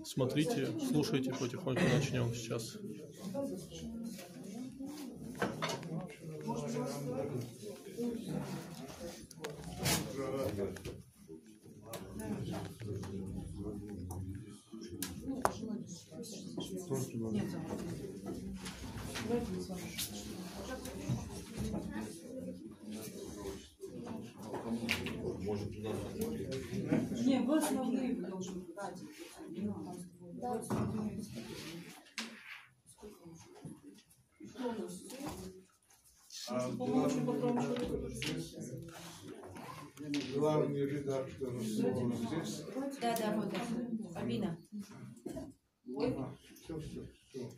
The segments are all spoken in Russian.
Смотрите, слушайте, потихоньку начнем сейчас. Не, вы основные должны брать. Главный редактор здесь. Да, вот Альбина. Все.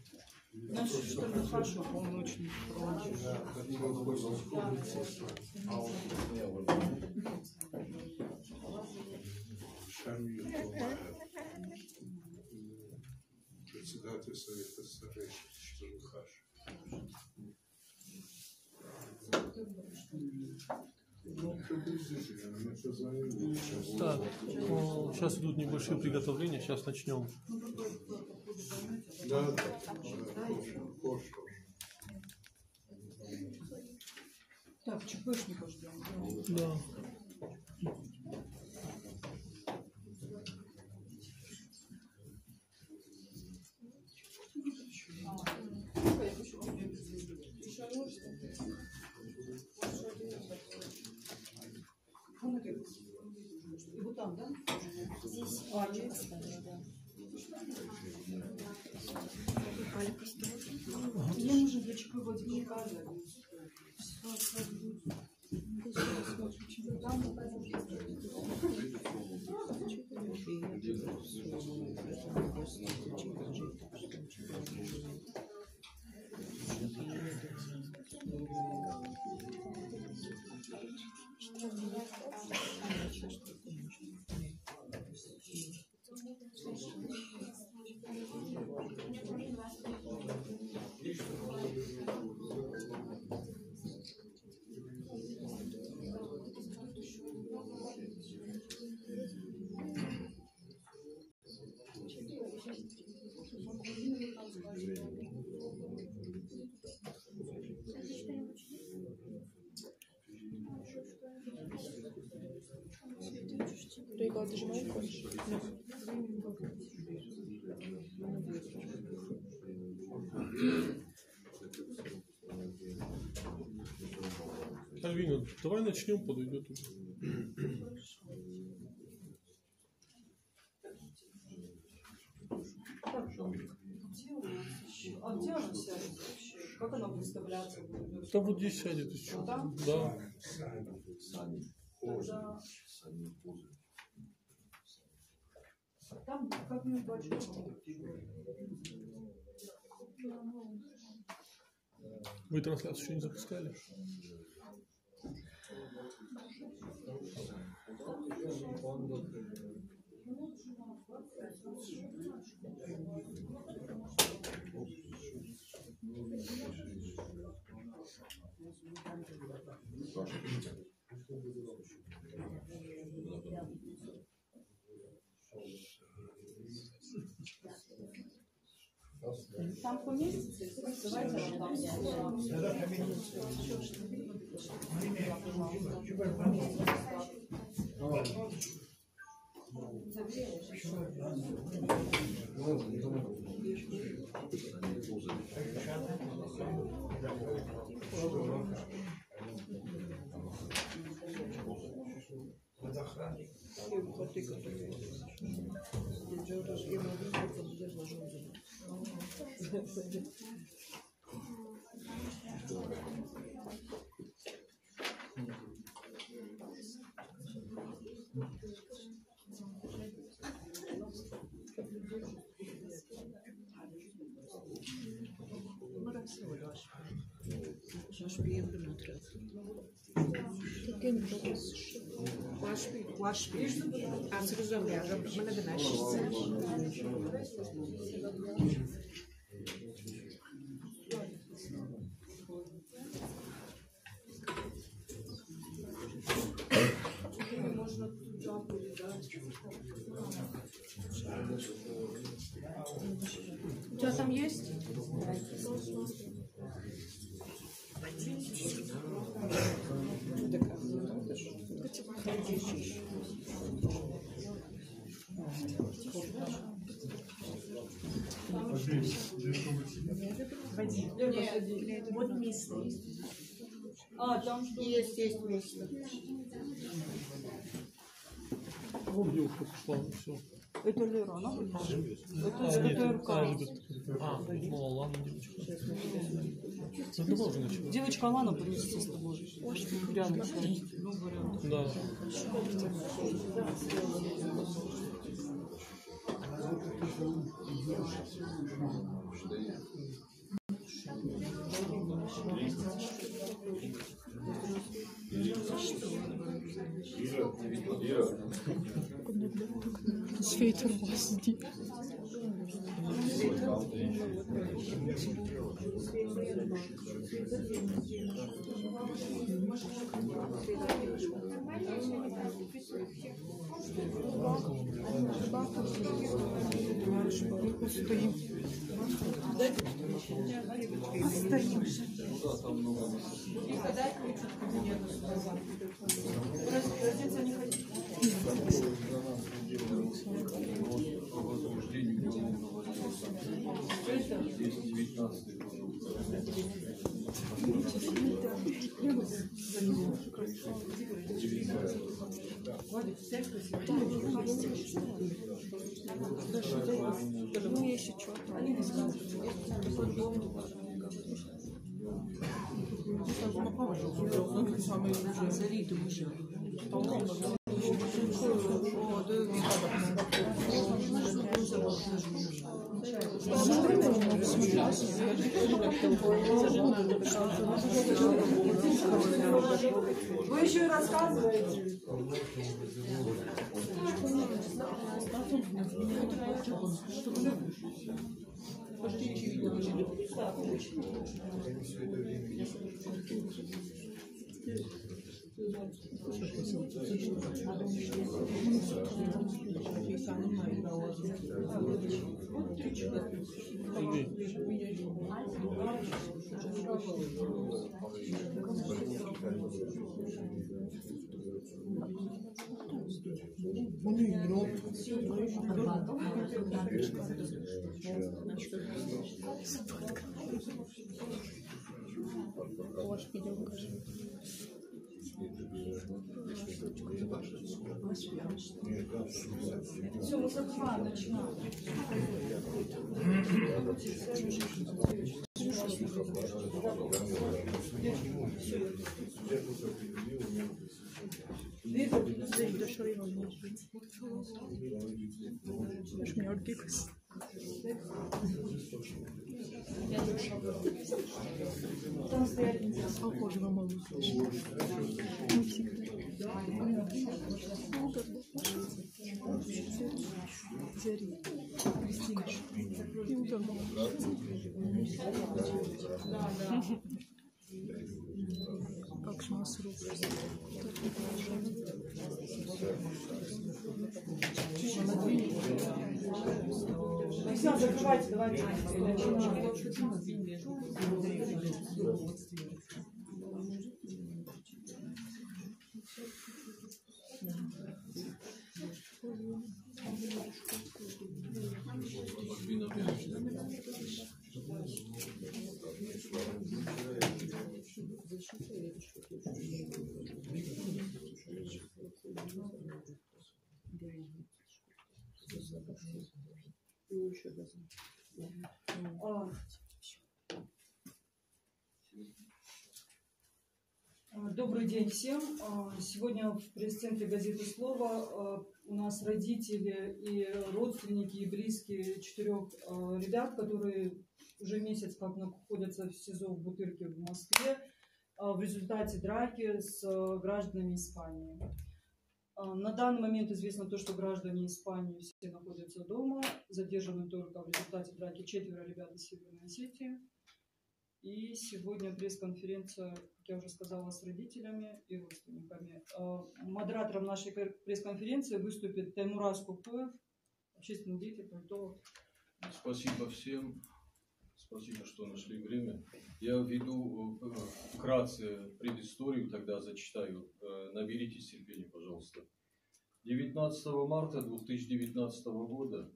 Значит, что хорошо, он очень председатель совета старейшин, что вы хаш. Так, сейчас идут небольшие приготовления, сейчас начнем. Да. Так, ЧПшника ждем. Да. И вот там, да? Здесь Алик оставила, да. Алик оставила. Мне нужно для ЧП вводить указы. Альбина, давай начнем, подойдет уже. А где она сядет вообще? Как она выставляться будет? Да вот здесь сядет еще. Вот там? Да. Тогда... Там как-нибудь большой. Вы трансляцию еще не запускали? Там поместится, давайте там. там есть? Нет, Вот место. там что? Есть место. Вот девушка пошла, все. Это Лера, она пришла? Это из КТРК. Ну, ладно, девочка. С одного уже начала. Девочка Алана принесется с тобой. Рядом стоит. Ну, вариант. Да. Свитер у вас сидит. Стоим. Остаемся. Ну, если что, они не скажут. Вы еще и рассказываете. Все, мы закрываем, начинаем. Как шмас рук. Все, закрывайте, давайте. Добрый день всем. Сегодня в пресс-центре газеты «Слово» у нас родители и родственники и близкие 4 ребят, которые уже месяц как находятся в СИЗО в Бутырке в Москве в результате драки с гражданами Испании. На данный момент известно то, что граждане Испании все находятся дома, задержаны только в результате драки 4 ребят из Северной Осетии. И сегодня пресс-конференция, как я уже сказала, с родителями и родственниками. Модератором нашей пресс-конференции выступит Таймураз Кукуев, общественный деятель, политолог. Спасибо всем. Спасибо, что нашли время. Я введу вкратце предысторию, тогда зачитаю. Наберитесь терпения, пожалуйста. 19 марта 2019 года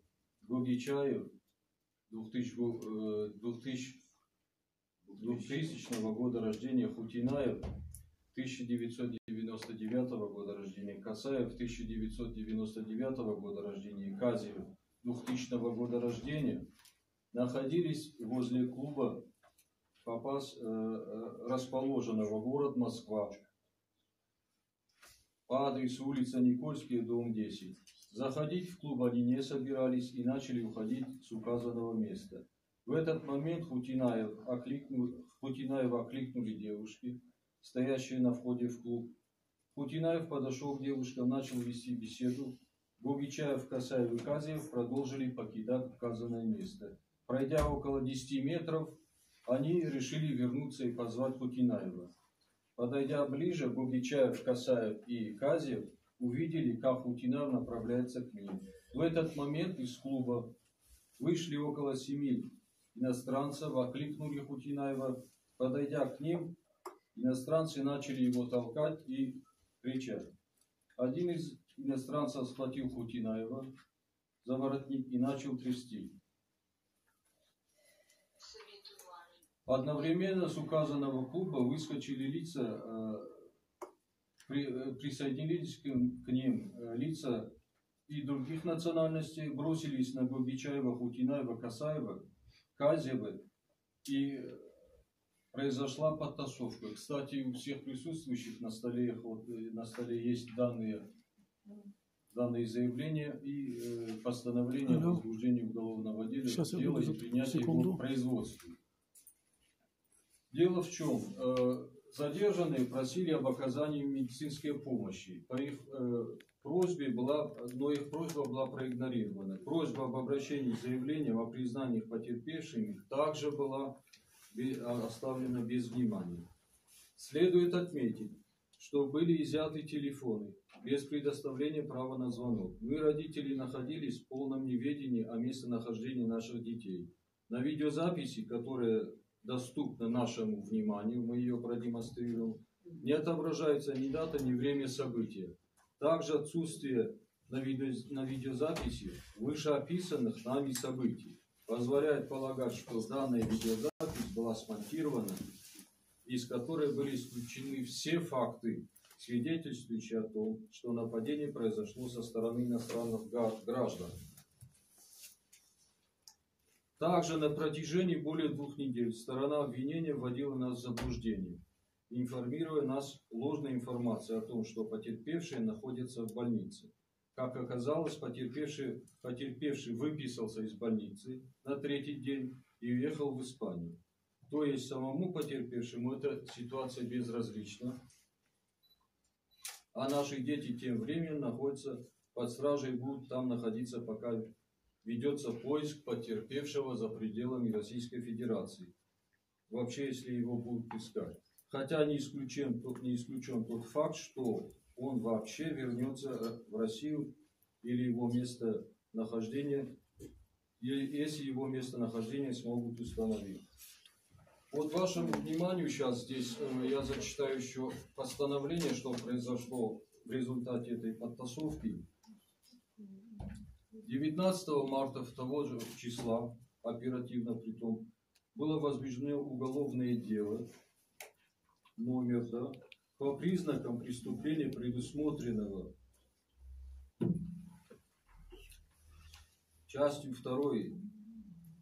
Гогичаев 2000 года рождения, Хутинаев 1999 года рождения, Касаев 1999 года рождения, Казиев 2000 года рождения находились возле клуба расположенного город Москва по адресу улица Никольская, дом 10. Заходить в клуб они не собирались и начали уходить с указанного места. В этот момент Хутинаева окликнули девушки, стоящие на входе в клуб. Хутинаев подошел к девушкам, начал вести беседу. Гогичаев, Касаев и Казиев продолжили покидать указанное место. Пройдя около 10 метров, они решили вернуться и позвать Хутинаева. Подойдя ближе, Гогичаев, Касаев и Казиев увидели, как Хутинаев направляется к ним. В этот момент из клуба вышли около 7 иностранцев, окликнули Хутинаева. Подойдя к ним, иностранцы начали его толкать и кричать. Один из иностранцев схватил Хутинаева за воротник и начал трясти. Одновременно с указанного клуба выскочили лица, присоединились к ним лица и других национальностей, бросились на Гогичаева, Хутинаева, Касаева, Казиева, и произошла подтасовка. Кстати, у всех присутствующих на столе есть данные заявления и постановление о возбуждении уголовного дела и принятия его в производстве. Дело в чем? Задержанные просили об оказании медицинской помощи. По их просьбе но их просьба была проигнорирована. Просьба об обращении с заявлением о признании потерпевшими также была оставлена без внимания. Следует отметить, что были изъяты телефоны без предоставления права на звонок. Мы, родители, находились в полном неведении о местонахождении наших детей. На видеозаписи, которая доступна нашему вниманию, мы ее продемонстрируем, не отображается ни дата, ни время события. Также отсутствие на видеозаписи вышеописанных нами событий позволяет полагать, что данная видеозапись была смонтирована, из которой были исключены все факты, свидетельствующие о том, что нападение произошло со стороны иностранных граждан. Также на протяжении более 2 недель сторона обвинения вводила нас в заблуждение, информируя нас ложной информацией о том, что потерпевшие находятся в больнице. Как оказалось, потерпевший выписался из больницы на 3-й день и уехал в Испанию. То есть самому потерпевшему эта ситуация безразлична, а наши дети тем временем находятся под стражей и будут там находиться, пока ведется поиск потерпевшего за пределами Российской Федерации. Вообще, если его будут искать. Хотя не исключен тот факт, что он вообще вернется в Россию или его местонахождение, если его местонахождение смогут установить. Вот вашему вниманию сейчас здесь я зачитаю еще постановление, что произошло в результате этой подтасовки. 19 марта того же числа, оперативно притом, было возбуждено уголовное дело номер по признакам преступления, предусмотренного частью 2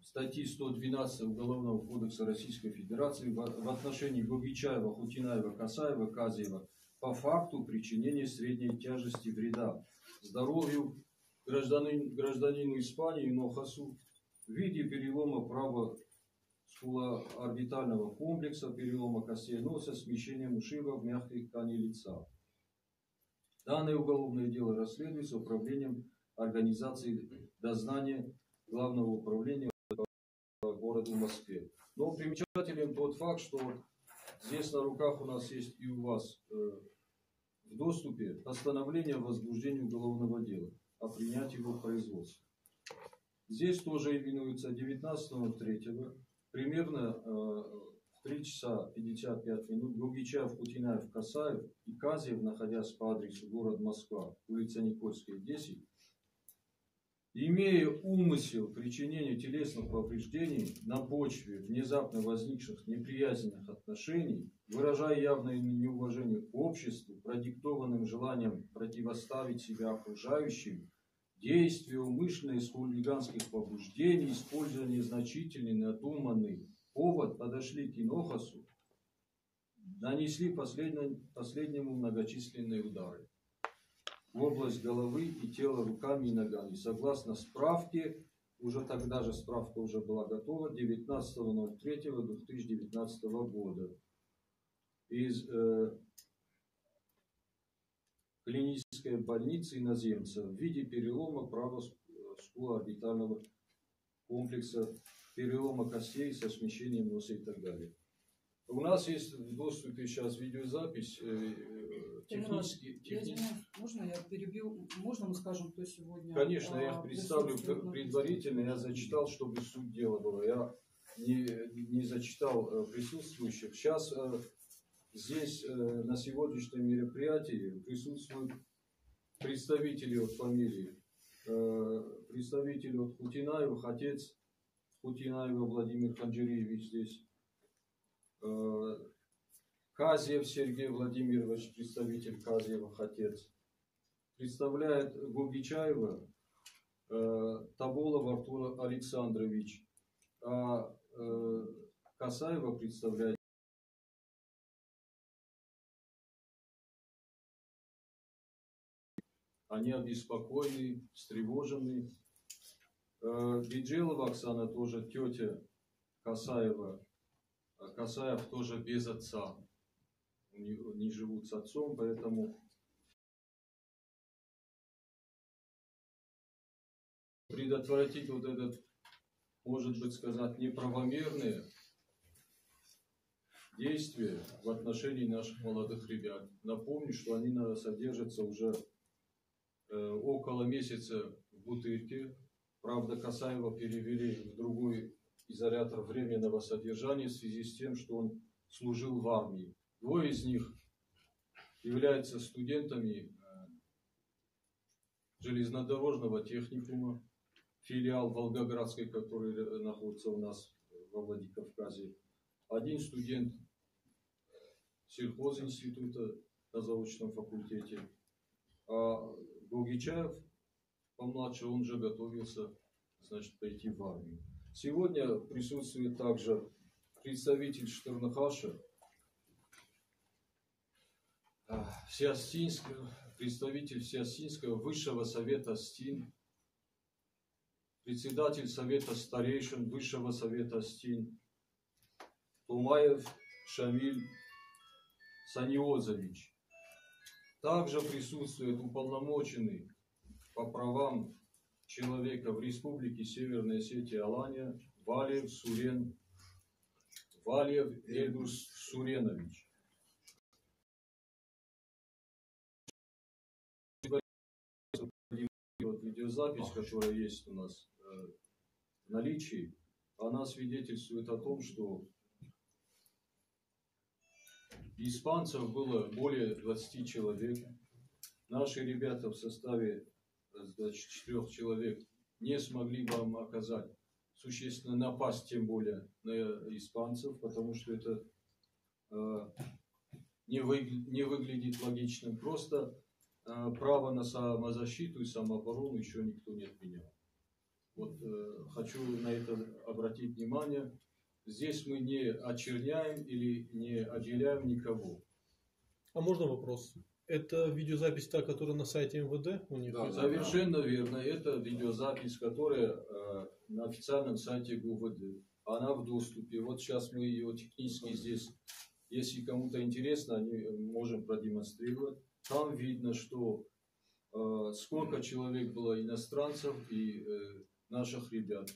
статьи 112 Уголовного кодекса Российской Федерации в отношении Гогичаева, Хутинаева, Касаева, Казиева по факту причинения средней тяжести вреда здоровью гражданину Испании Нохасу в виде перелома правого скулоорбитального комплекса, перелома костей носа, смещением ушиба в мягкой ткани лица. Данное уголовное дело расследуется управлением организации дознания Главного управления по городу Москве. Но примечателен тот факт, что здесь на руках у нас есть и у вас в доступе постановление о возбуждении уголовного дела, о принятии его в производство. Здесь тоже именуется 19.03 примерно в 3 часа 55 минут Гогичаев, Кутинаев, Касаев и Казьев, находясь по адресу город Москва, улица Никольская, 10, имея умысел причинения телесных повреждений на почве внезапно возникших неприязненных отношений, выражая явное неуважение к обществу, продиктованным желанием противоставить себя окружающим, действия умышленные из хулиганских побуждений, использование значительный, надуманный повод, подошли к Инохасу, нанесли последнему многочисленные удары в область головы и тела руками и ногами. Согласно справке, уже тогда же справка уже была готова, 19.03.2019 года. Из клинической больницы иноземца в виде перелома правого скулоорбитального комплекса, перелома костей со смещением носа и так далее. У нас есть в доступе сейчас видеозапись технически. Можно я перебью? Можно мы скажем, кто сегодня? Конечно, я их представлю предварительно. Я зачитал, чтобы суть дела была. Я не зачитал присутствующих. Сейчас здесь на сегодняшнем мероприятии присутствуют представители от фамилии, представители от Хутинаевых, отец Хутинаева Владимир Ханджириевич здесь, Казьев Сергей Владимирович, представитель Казьевых, отец, представляет Гогичаева Таболов Артур Александрович, а Касаева представляет они обеспокоены, встревожены. Биджелова Оксана тоже тетя Касаева. Касаев тоже без отца. Они живут с отцом, поэтому предотвратить вот этот, может быть сказать, неправомерные действия в отношении наших молодых ребят. Напомню, что они содержатся уже около месяца в Бутырке. Правда, Касаева перевели в другой изолятор временного содержания в связи с тем, что он служил в армии. Двое из них являются студентами железнодорожного техникума, филиал Волгоградской, который находится у нас во Владикавказе. Один студент сельхозинститута на заочном факультете, а Гогичаев помладше, он же готовился, значит, пойти в армию. Сегодня присутствует также представитель Штернахаша, представитель Всеостинского Высшего Совета Стин, председатель Совета Старейшин Высшего Совета Стин, Тумаев Шамиль Саниозович. Также присутствует уполномоченный по правам человека в Республике Северная Осетия Алания Валиев Эльдус Суренович. Видеозапись, которая есть у нас в наличии, она свидетельствует о том, что испанцев было более 20 человек. Наши ребята в составе 4 человек не смогли вам оказать существенно напасть, тем более на испанцев, потому что это не выглядит логичным. Просто право на самозащиту и самооборону еще никто не отменял. Вот хочу на это обратить внимание. Здесь мы не очерняем или не отделяем никого. А можно вопрос? Это видеозапись та, которая на сайте МВД у них? Да, совершенно верно. Это видеозапись, которая на официальном сайте ГУВД. Она в доступе. Вот сейчас мы ее технически здесь, если кому-то интересно, можем продемонстрировать. Там видно, что сколько человек было иностранцев и наших ребят,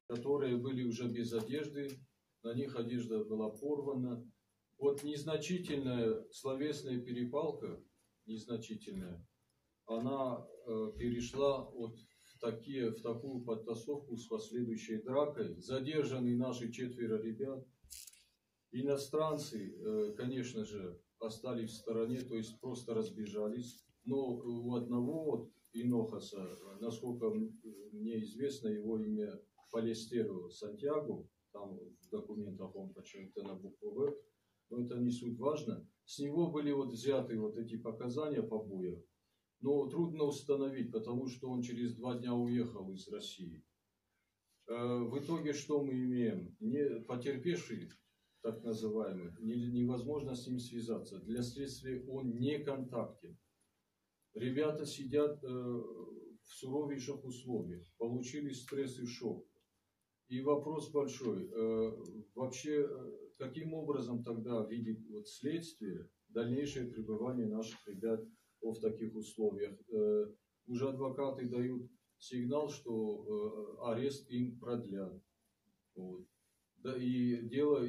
которые были уже без одежды, на них одежда была порвана. Вот незначительная словесная перепалка, незначительная, она перешла от в такую подтасовку с последующей дракой. Задержаны наши 4 ребят. Иностранцы, конечно же, остались в стороне, то есть просто разбежались. Но у одного вот Инохаса, насколько мне известно, его имя Палестеро Сантьяго, там в документах он почему-то на букву В, но это не суть важно. С него были вот взяты вот эти показания побоев. Но трудно установить, потому что он через 2 дня уехал из России. В итоге что мы имеем? Потерпевший, так называемый, невозможно с ним связаться. Для следствия он не контактен. Ребята сидят в суровейших условиях, получили стресс и шок. И вопрос большой, вообще, каким образом тогда видит вот следствие дальнейшее пребывание наших ребят в таких условиях? Уже адвокаты дают сигнал, что арест им продлят. Вот. Да, и дело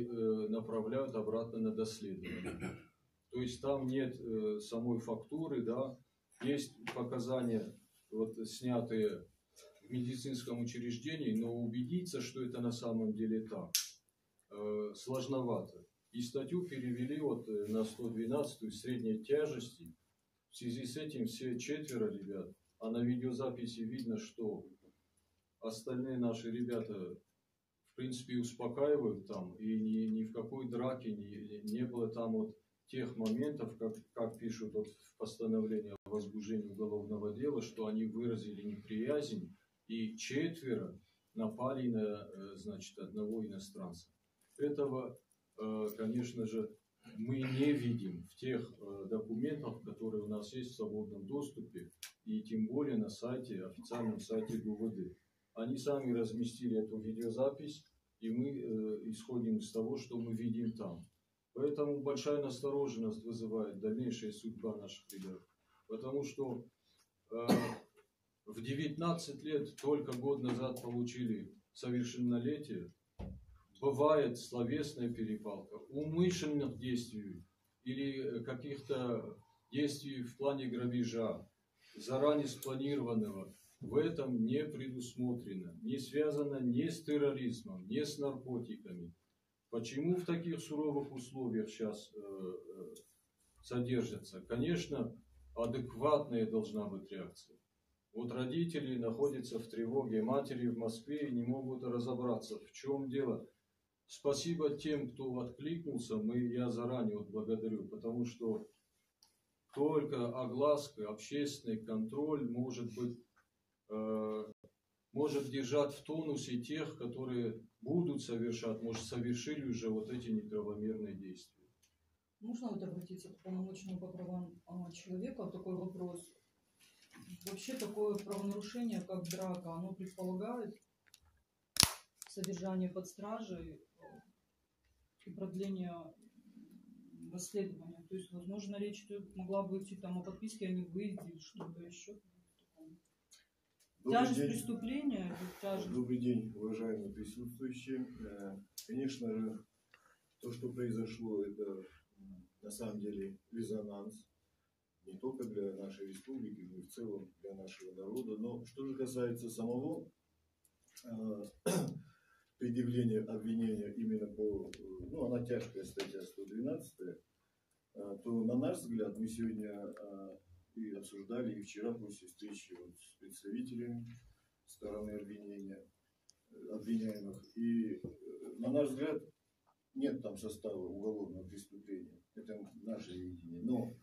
направляют обратно на доследование. То есть там нет самой фактуры, да, есть показания, вот, снятые в медицинском учреждении, но убедиться, что это на самом деле так, сложновато. И статью перевели вот на 112-ю средней тяжести. В связи с этим все 4 ребят, а на видеозаписи видно, что остальные наши ребята в принципе успокаивают там, и ни в какой драке не было там вот тех моментов, как пишут вот в постановлении о возбуждении уголовного дела, что они выразили неприязнь, и 4 напали на, значит, одного иностранца. Этого, конечно же, мы не видим в тех документах, которые у нас есть в свободном доступе, и тем более на сайте, официальном сайте ГУВД. Они сами разместили эту видеозапись, и мы исходим из того, что мы видим там. Поэтому большая настороженность вызывает дальнейшая судьба наших ребят. Потому что в 19 лет, только год назад получили совершеннолетие, бывает словесная перепалка, умышленных действий или каких-то действий в плане грабежа, заранее спланированного, в этом не предусмотрено, не связано ни с терроризмом, ни с наркотиками. Почему в таких суровых условиях сейчас содержатся? Конечно, адекватная должна быть реакция. Вот родители находятся в тревоге, матери в Москве и не могут разобраться, в чем дело. Спасибо тем, кто откликнулся, я заранее вот благодарю, потому что только огласка, общественный контроль может держать в тонусе тех, которые будут совершать, может, совершили уже вот эти неправомерные действия. Можно вот обратиться к полномочному по правам человека? Такой вопрос. Вообще такое правонарушение, как драка, оно предполагает содержание под стражей и продление расследования. То есть, возможно, речь могла бы идти там о подписке, а не выезде или что-то еще. Тяжесть преступления. Добрый день, уважаемые присутствующие. Конечно же, то, что произошло, это на самом деле резонанс не только для нашей республики, но и в целом для нашего народа. Но что же касается самого предъявления обвинения именно по, она тяжкая статья 112, то, на наш взгляд, мы сегодня и обсуждали, и вчера после встречи с представителями стороны обвиняемых. И, на наш взгляд, нет там состава уголовного преступления. Это наше видение. Но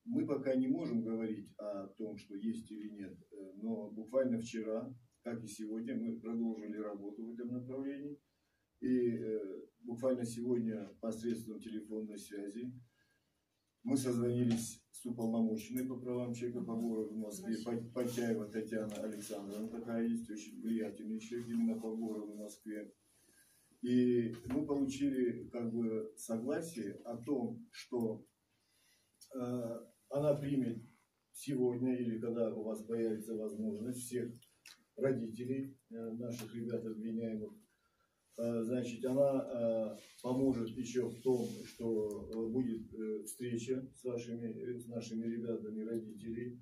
мы пока не можем говорить о том, что есть или нет. Но буквально вчера, как и сегодня, мы продолжили работу в этом направлении. И буквально сегодня посредством телефонной связи мы созвонились с уполномоченной по правам человека по городу в Москве, Потяева Татьяна Александровна, такая есть, очень влиятельный человек именно по городу в Москве. И мы получили согласие о том, что она примет сегодня или когда у вас появится возможность всех родителей наших ребят обвиняемых. Значит, она поможет еще в том, что будет встреча с нашими ребятами, родителей.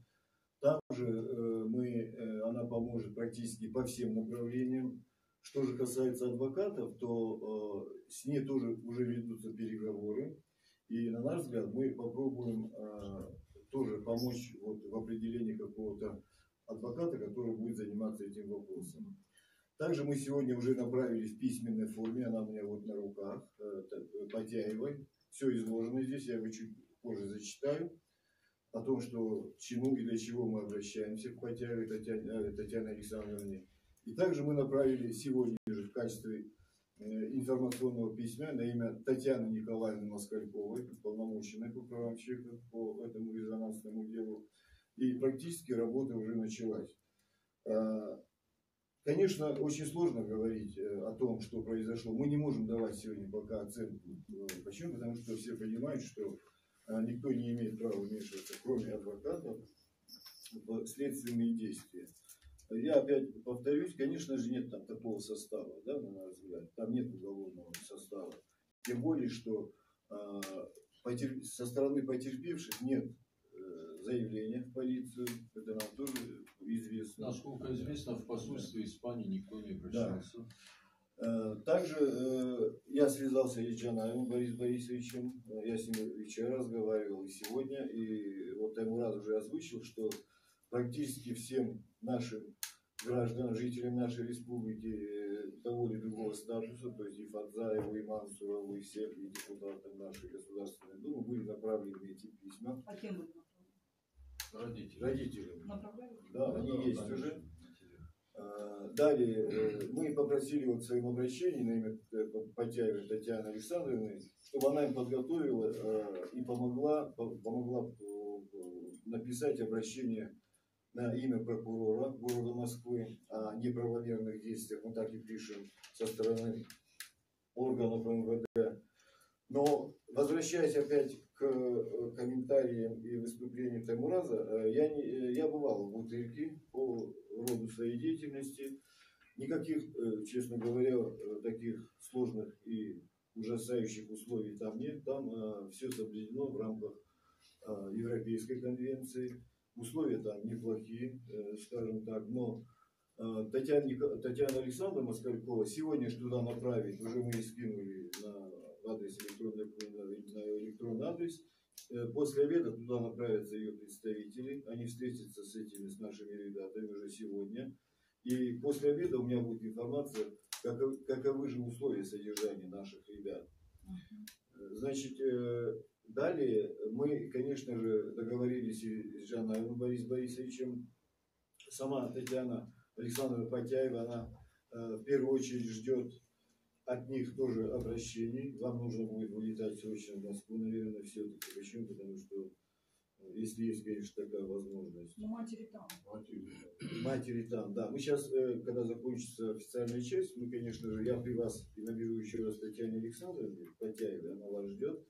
Там же она поможет практически по всем направлениям. Что же касается адвокатов, то с ней тоже уже ведутся переговоры. И на наш взгляд мы попробуем тоже помочь вот в определении какого-то адвоката, который будет заниматься этим вопросом. Также мы сегодня уже направили в письменной форме, она у меня вот на руках, Потяевой. Все изложено здесь, я его чуть позже зачитаю. О том, что чему и для чего мы обращаемся к Потяевой Татьяне Александровне. И также мы направили сегодня же в качестве информационного письма на имя Татьяны Николаевны Москальковой, полномоченной по правам человека по этому резонансному делу. И практически работа уже началась. Конечно, очень сложно говорить о том, что произошло. Мы не можем давать сегодня пока оценку. Почему? Потому что все понимают, что никто не имеет права вмешиваться, кроме адвокатов, в следственные действия. Я опять повторюсь, конечно же, нет там такого состава, да, на наш взгляд. Там нет уголовного состава. Тем более, что со стороны потерпевших нет заявления в полицию. Это нам тоже известно. Насколько известно, в посольстве Испании никто не обращался. Да. Также я связался с Джанаевым Борисом Борисовичем. Я с ним вчера разговаривал и сегодня. И вот ему раз уже озвучил, что практически всем нашим гражданам, жителям нашей республики того или другого статуса, то есть и Фадзаеву, и Мансурову, и всем, и депутатам нашей Государственной Думы были направлены эти письма. А кем вы направляли? Родителям. Направляли? Да, они есть уже. Далее мы попросили вот в своем обращении на имя Потяевой Татьяны Александровны, чтобы она им подготовила и помогла написать обращение на имя прокурора города Москвы о неправомерных действиях, мы так и пишем, со стороны органов МВД. Но возвращаясь опять к комментариям и выступлениям Таймураза, я бывал в Бутырке по роду своей деятельности. Никаких, честно говоря, таких сложных и ужасающих условий там нет. Там все соблюдено в рамках Европейской конвенции. Условия там неплохие, скажем так, но Татьяна Александровна Москалькова сегодня же туда направить, уже мы и скинули на адрес на электронный адрес. После обеда туда направятся ее представители, они встретятся с нашими ребятами уже сегодня. И после обеда у меня будет информация, каковы же условия содержания наших ребят. Значит, далее мы, конечно же, договорились с Джанаевым Борисом Борисовичем. Сама Татьяна Александровна Потяева, она в первую очередь ждет от них тоже обращений. Вам нужно будет вылетать срочно в Москву, наверное, все-таки. Почему? Потому что, если есть, конечно, такая возможность. Но матери там. Матери там, да. Мы сейчас, когда закончится официальная часть, мы, конечно же, я при вас и наберу еще раз Татьяне Александровне Потяевой, она вас ждет.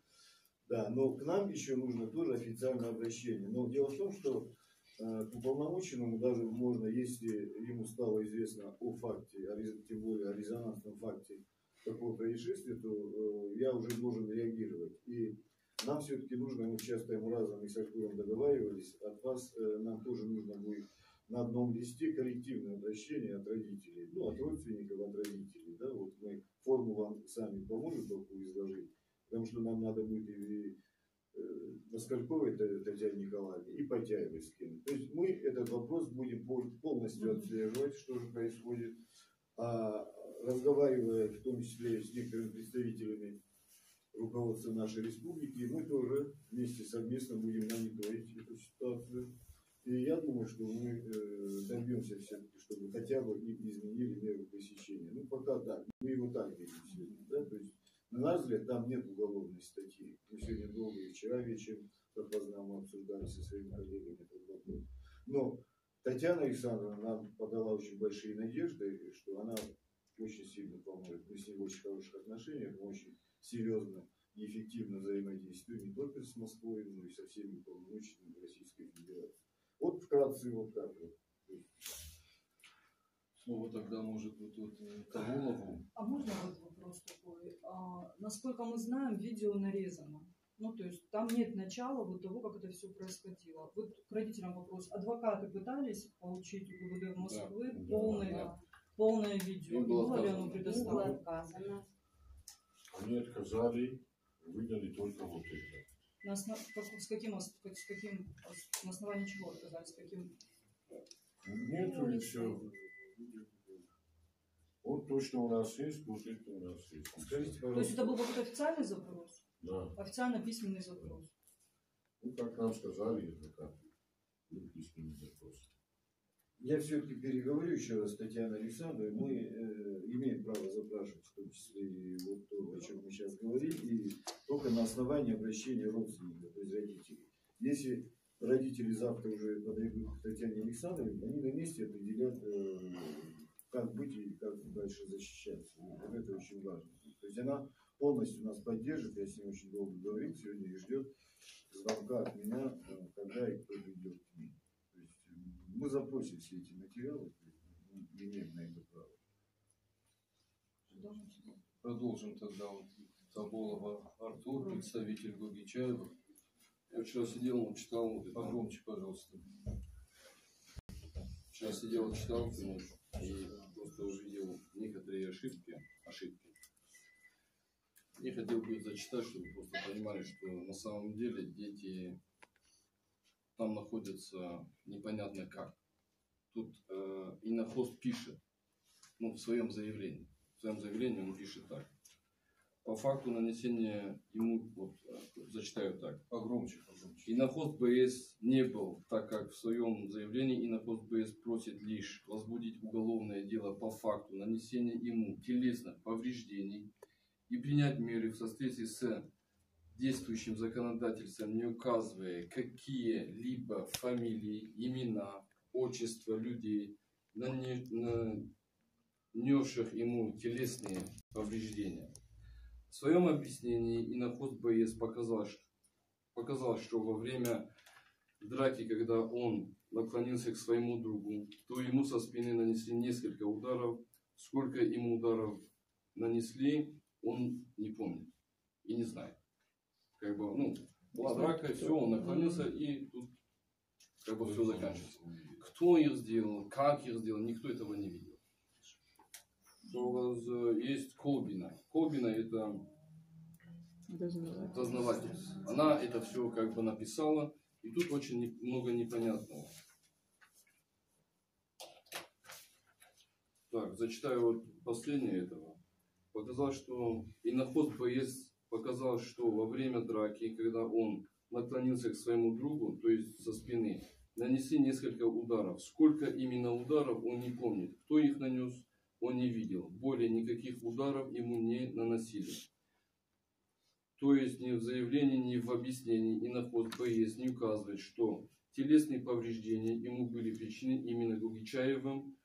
Да, но к нам еще нужно тоже официальное обращение. Но дело в том, что к уполномоченному даже можно, если ему стало известно о факте, тем более о резонансном факте такого происшествия, то я уже должен реагировать. И нам все-таки нужно, мы часто ему разом и с Артуром договаривались, от вас нам тоже нужно будет на одном листе коррективное обращение от родителей, ну, от родственников, от родителей. Да? Вот мы форму вам сами поможем только изложить, потому что нам надо будет и Москальковой Татьяне Николаевне и Потяевой скинуть. То есть мы этот вопрос будем полностью отслеживать, что же происходит, а разговаривая в том числе с некоторыми представителями руководства нашей республики, мы тоже вместе совместно будем мониторить эту ситуацию. И я думаю, что мы добьемся все-таки, чтобы хотя бы изменили меру пресечения. Ну, пока так, мы его так видим сегодня, да, то есть на наш взгляд, там нет уголовной статьи. Мы сегодня долго и вчера вечером, как мы обсуждали со своими коллегами этот вопрос. Но Татьяна Александровна нам подала очень большие надежды, что она очень сильно поможет. Мы с ней в очень хороших отношениях, мы очень серьезно и эффективно взаимодействуем не только с Москвой, но и со всеми полномочиями Российской Федерации. Вот вкратце вот так вот. Слово тогда может быть Таволову. А можно вот вопрос такой? Насколько мы знаем, видео нарезано. Ну, то есть там нет начала вот того, как это все происходило. Вот к родителям вопрос. Адвокаты пытались получить у ГУВД Москвы полное видео. Им было Было ли оно отказано. предоставлено? отказано. Они отказали, выдали только вот это. На основании чего отказались? С каким? Нету и все. Вот то, что у нас есть, вот это у нас есть. Скажите, То есть пожалуйста, это был какой-то официальный запрос? Да. Официально письменный запрос? Ну, как нам сказали, это так. Был письменный запрос. я все-таки переговорю еще раз с Татьяной Александровной. Мы имеем право запрашивать, в том числе и вот то, о чем мы сейчас говорили, и только на основании обращения родственников, то есть родителей. Если родители завтра уже подойдут к Татьяне Александровне, они на месте определят, как быть и как дальше защищаться. Вот это очень важно. То есть она полностью нас поддержит, я с ней очень долго говорил сегодня, и ждет звонка от меня, когда и кто придет к ней. То есть мы запросим все эти материалы, то есть мы имеем на это право. Продолжим тогда. Вот Таболова Артур, представитель Гогичаева. Я вчера сидел, читал, вот, погромче, пожалуйста. Вчера сидел, читал и просто увидел некоторые ошибки. Не хотел бы их зачитать, чтобы просто понимали, что на самом деле дети там находятся непонятно как. Тут Инохост пишет, ну, в своем заявлении. В своем заявлении он пишет так. По факту нанесения ему, вот, зачитаю так. Погромче. Инохост БС не был, так как в своем заявлении Инохост БС просит лишь возбудить уголовное дело по факту нанесения ему телесных повреждений и принять меры в соответствии с действующим законодательством, не указывая какие-либо фамилии, имена, отчества людей, нанесших ему телесные повреждения. В своем объяснении Инохост БС показал, что во время драки, когда он наклонился к своему другу, то ему со спины нанесли несколько ударов. Сколько ему ударов нанесли, он не помнит и не знает. Как бы, ну, была драка, все, он наклонился, и тут как бы все заканчивается. Кто их сделал, как их сделал, никто этого не видел. Что у вас есть Колбина. Колбина — это дознаватель. Она это все как бы написала, и тут очень много непонятного. Так, зачитаю вот последнее этого. Показал, что Инохост БС показал, что во время драки, когда он наклонился к своему другу, то есть со спины, нанесли несколько ударов. Сколько именно ударов, он не помнит. Кто их нанес, он не видел. Более никаких ударов ему не наносили. То есть ни в заявлении, ни в объяснении Инохост БС не указывает, что телесные повреждения ему были причинены именно Гогичаевым,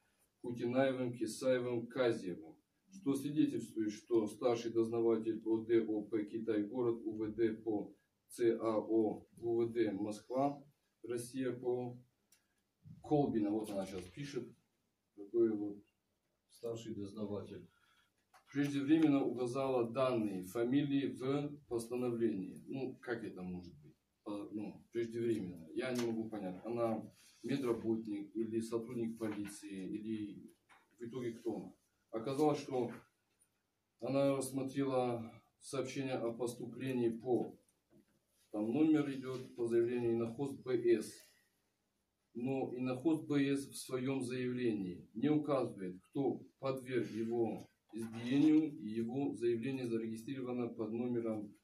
Кутинаевым, Кисаевым, Казьевым, что свидетельствует, что старший дознаватель по ДОП Китай-город УВД по ЦАО УВД Москва, Россия по Колбина, вот она сейчас пишет, такой вот старший дознаватель, преждевременно указала данные фамилии в постановлении. Ну, как это может быть? Ну, преждевременно. Я не могу понять. Она медработник или сотрудник полиции, или в итоге кто она? Оказалось, что она рассмотрела сообщение о поступлении по, там номер идет по заявлению Инохост БС. Но Инохост БС в своем заявлении не указывает, кто подверг его избиению, и его заявление зарегистрировано под номером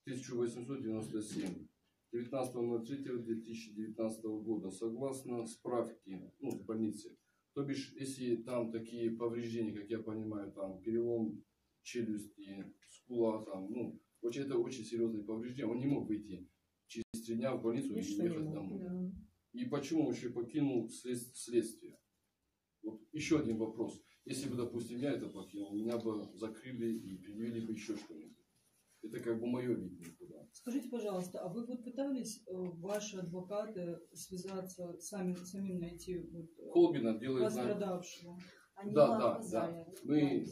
1897 19.03.2019 года. Согласно справке, ну, в больнице. То бишь, если там такие повреждения, как я понимаю, там перелом челюсти, скула, там, ну, это очень серьезные повреждения, он не мог выйти через 3 дня в больницу и ехать домой. Да. И почему он еще покинул следствие? Вот еще один вопрос. Если бы, допустим, я это покинул, меня бы закрыли и предъявили бы еще что-нибудь. Это как бы мое видение туда. Скажите, пожалуйста, а вы вот пытались, ваши адвокаты, связаться, самим найти вот, Колбина делает пострадавшего? Да. Мы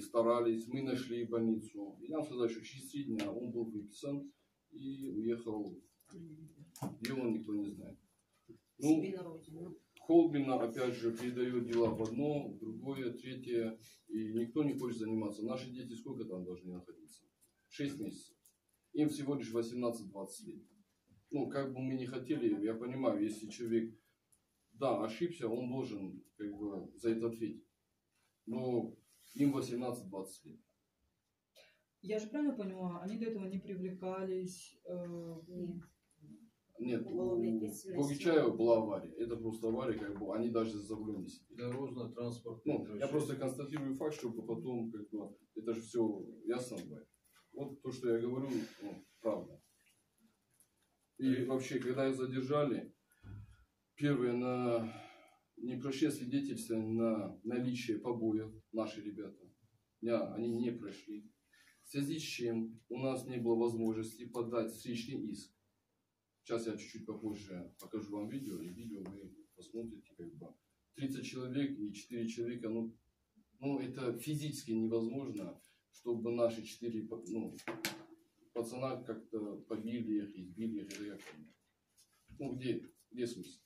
старались, мы нашли больницу. И нам сказали, что через 3 дня он был выписан, и уехал, где он, никто не знает. Себе на родину. Холбина, опять же, передает дела в одно, в другое, третье, и никто не хочет заниматься. Наши дети сколько там должны находиться? 6 месяцев. Им всего лишь 18-20 лет. Ну, как бы мы ни хотели, я понимаю, если человек, да, ошибся, он должен как бы за это ответить. Но им 18-20 лет. Я же правильно поняла, они до этого не привлекались? Нет, Уголовной у ответственности. Богичаева была авария. Это просто авария, как бы они даже за рулем не сидели. Дорожно-транспортное Ну, я просто констатирую факт, чтобы потом, как бы, это же все ясно бывает. Вот то, что я говорю, ну, правда. И вообще, когда их задержали, первое, не прошли свидетельство на наличие побоев, наши ребята. Они не прошли. В связи с чем у нас не было возможности подать встречный иск. Сейчас я чуть-чуть попозже покажу вам видео, и видео вы посмотрите, как бы 30 человек и 4 человека, ну это физически невозможно, чтобы наши 4 пацана как-то побили их, избили их, или как-то. Ну где смысл?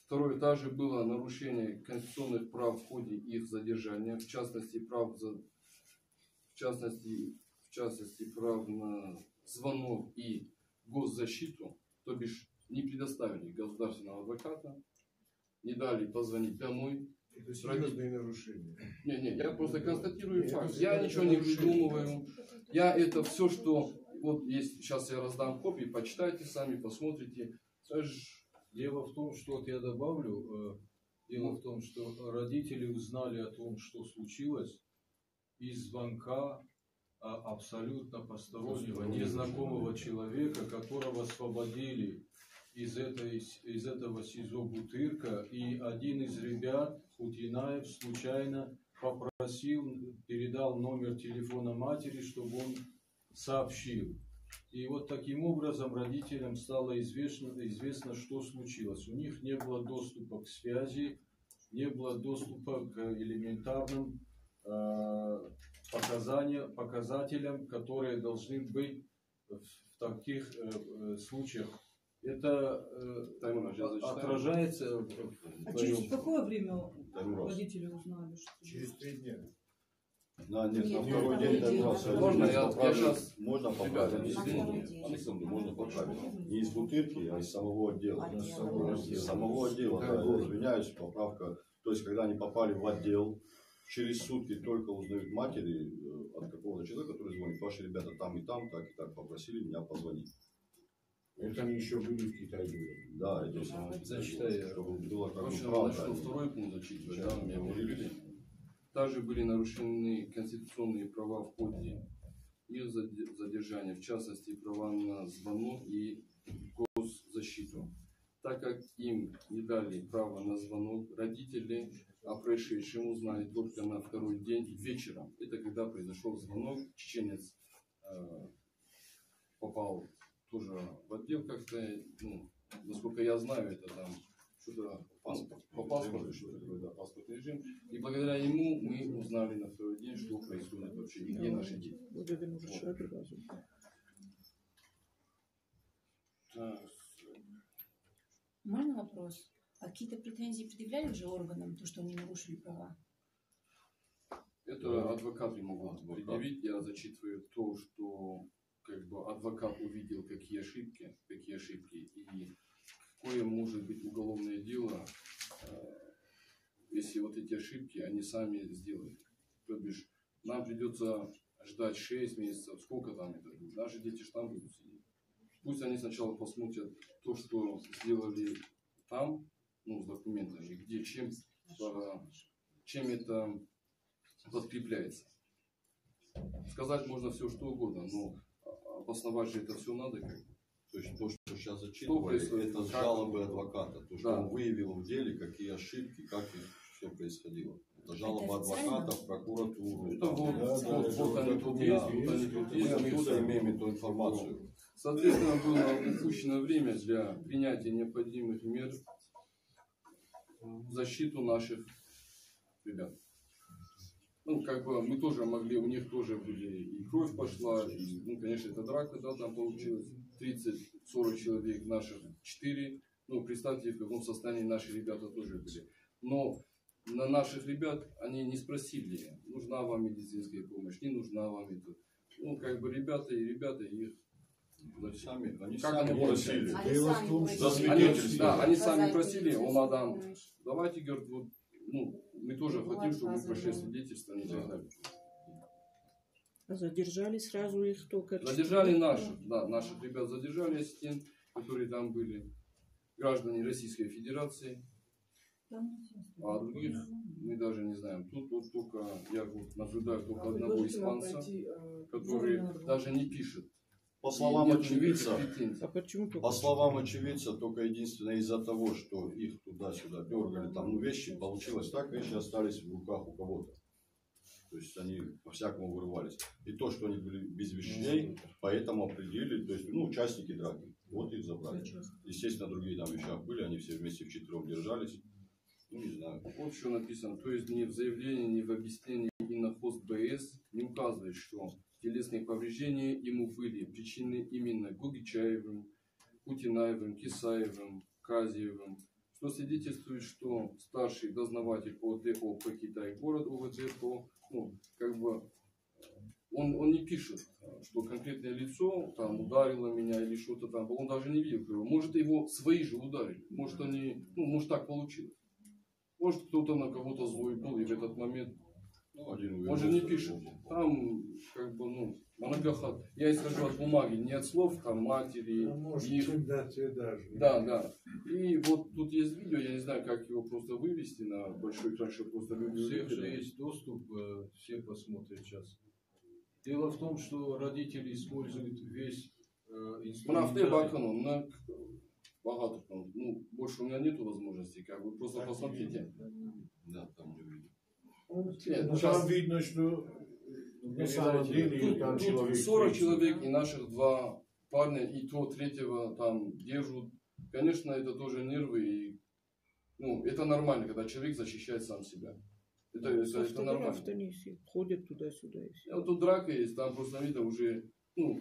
Второе, также было нарушение конституционных прав в ходе их задержания, в частности прав на звонок и госзащиту, то бишь не предоставили государственного адвоката, не дали позвонить домой. Это серьезные нарушения. Не, я просто констатирую Нет, факт. это Я ничего не нарушение. придумываю. Я это все, что вот есть, сейчас я раздам копии, почитайте сами, посмотрите. Дело в том, что вот я добавлю, дело в том, что родители узнали о том, что случилось, из звонка абсолютно постороннего, незнакомого человека, которого освободили из этого СИЗО Бутырка, и один из ребят, Хутинаев, случайно передал номер телефона матери, чтобы он сообщил. И вот таким образом родителям стало известно, что случилось. У них не было доступа к связи, не было доступа к элементарным показателям, которые должны быть в таких случаях. Это отражается А через какое время Таймур. родители узнали, что... Через 3 дня. Да, нет, на Нет, второй на день второй Таймур. день. Можно я сейчас... Можно Ребята, поправить? извините. Александр, можно поправить. Не из Бутырки, а из самого отдела. Отдела. Из самого отдела, да, я извиняюсь, поправка. То есть, когда они попали в отдел, через сутки только узнают матери от какого-то человека, который звонит. Ваши ребята там и там, так и так попросили меня позвонить. Это они еще были в Китае. Да, это самое. Зачитай. Чтобы было как бы Начну правда. второй пункт зачитывать, да, меня перебили. Также были нарушены конституционные права в ходе их задержания, в частности, права на звонок и госзащиту. Так как им не дали право на звонок, родители о происшедшем узнали только на второй день вечером. Это когда произошел звонок, чеченец попал тоже в отдел как-то, насколько я знаю, это там что-то по паспорту, что-то такое, да, паспортный режим. И благодаря ему мы узнали на второй день, что происходит вообще, и где наши дети. Вот. Так. Можно вопрос? А какие-то претензии предъявляли уже органам, то, что они нарушили права? Это адвокаты могут предъявить. Я зачитываю то, что как бы адвокат увидел, какие ошибки и какое может быть уголовное дело, если вот эти ошибки они сами сделали. То бишь нам придется ждать 6 месяцев, сколько там это будет. Наши дети же там будут сидеть. Пусть они сначала посмотрят то, что сделали там, с документами, где, чем это подкрепляется. Сказать можно все, что угодно, но обосновать же это все надо как бы. То есть то, что сейчас зачитывали, это с жалобы адвоката. То, что он выявил в деле, какие ошибки, как все происходило. Это жалоба адвоката в прокуратуру. Это вот они тут есть, Мы отсюда имеем эту информацию. Соответственно, было упущено время для принятия необходимых мер в защиту наших ребят. ну, как бы мы тоже могли, у них тоже были, и кровь пошла, и, ну, конечно, это драка, да, там получилось 30-40 человек, наших 4. Ну, представьте, в каком состоянии наши ребята тоже были. Но на наших ребят они не спросили, нужна вам медицинская помощь, не нужна вам это. Ну, как бы ребята, их сами, они как сами оно просили. Они сами просили, о, мадам, давайте, говорят, вот, ну, мы тоже хотим, чтобы вы прошли свидетельство, и так далее. А задержали сразу их только? Задержали наших, да, наших ребят задержали, ассистент, которые там были, граждане Российской Федерации, а других мы даже не знаем. Тут вот только, я вот наблюдаю только одного испанца, который даже не пишет. По словам очевидца, по словам очевидца, только единственное из-за того, что их туда-сюда дергали, там, ну, вещи, получилось так, вещи остались в руках у кого-то. То есть они по-всякому вырывались. И то, что они были без вещей, поэтому определили, то есть, ну, участники драки, вот их забрали. Естественно, другие там вещах были, они все вместе вчетвером держались. Ну, не знаю. Вот что написано, то есть ни в заявлении, ни в объяснении и на хост БС не указывает, что телесные повреждения ему были причинены именно Гугичаевым, Кутинаевым, Кисаевым, Казиевым, что свидетельствует, что старший дознаватель по ДО по Китай город УВД, ну, как бы он не пишет, что конкретное лицо там ударило меня или что-то там, он даже не видел. Может, его свои же ударили, может, они, ну, может, так получилось. Может, кто-то на кого-то злой был, и в этот момент, он же не пишет. Там, как бы, ну, многохат. Я исхожу от бумаги, не от слов, там, матери, их. Да. И вот тут есть видео, я не знаю, как его просто вывести на большой экран, чтобы просто люди Всех увидели. же есть доступ, все посмотрят сейчас. Дело в том, что родители используют весь инструментарий. Богато, ну, больше у меня нету возможности, как бы просто посмотрите. Да, там не видно. Нет, Там видно, что на самом деле там тут 40 человек, и наших 2 парня, и то третьего там держат. Конечно, это тоже нервы, и, ну, это нормально, когда человек защищает сам себя. Это нормально. Они ходят туда-сюда. Вот тут драка есть, там просто видно уже, ну,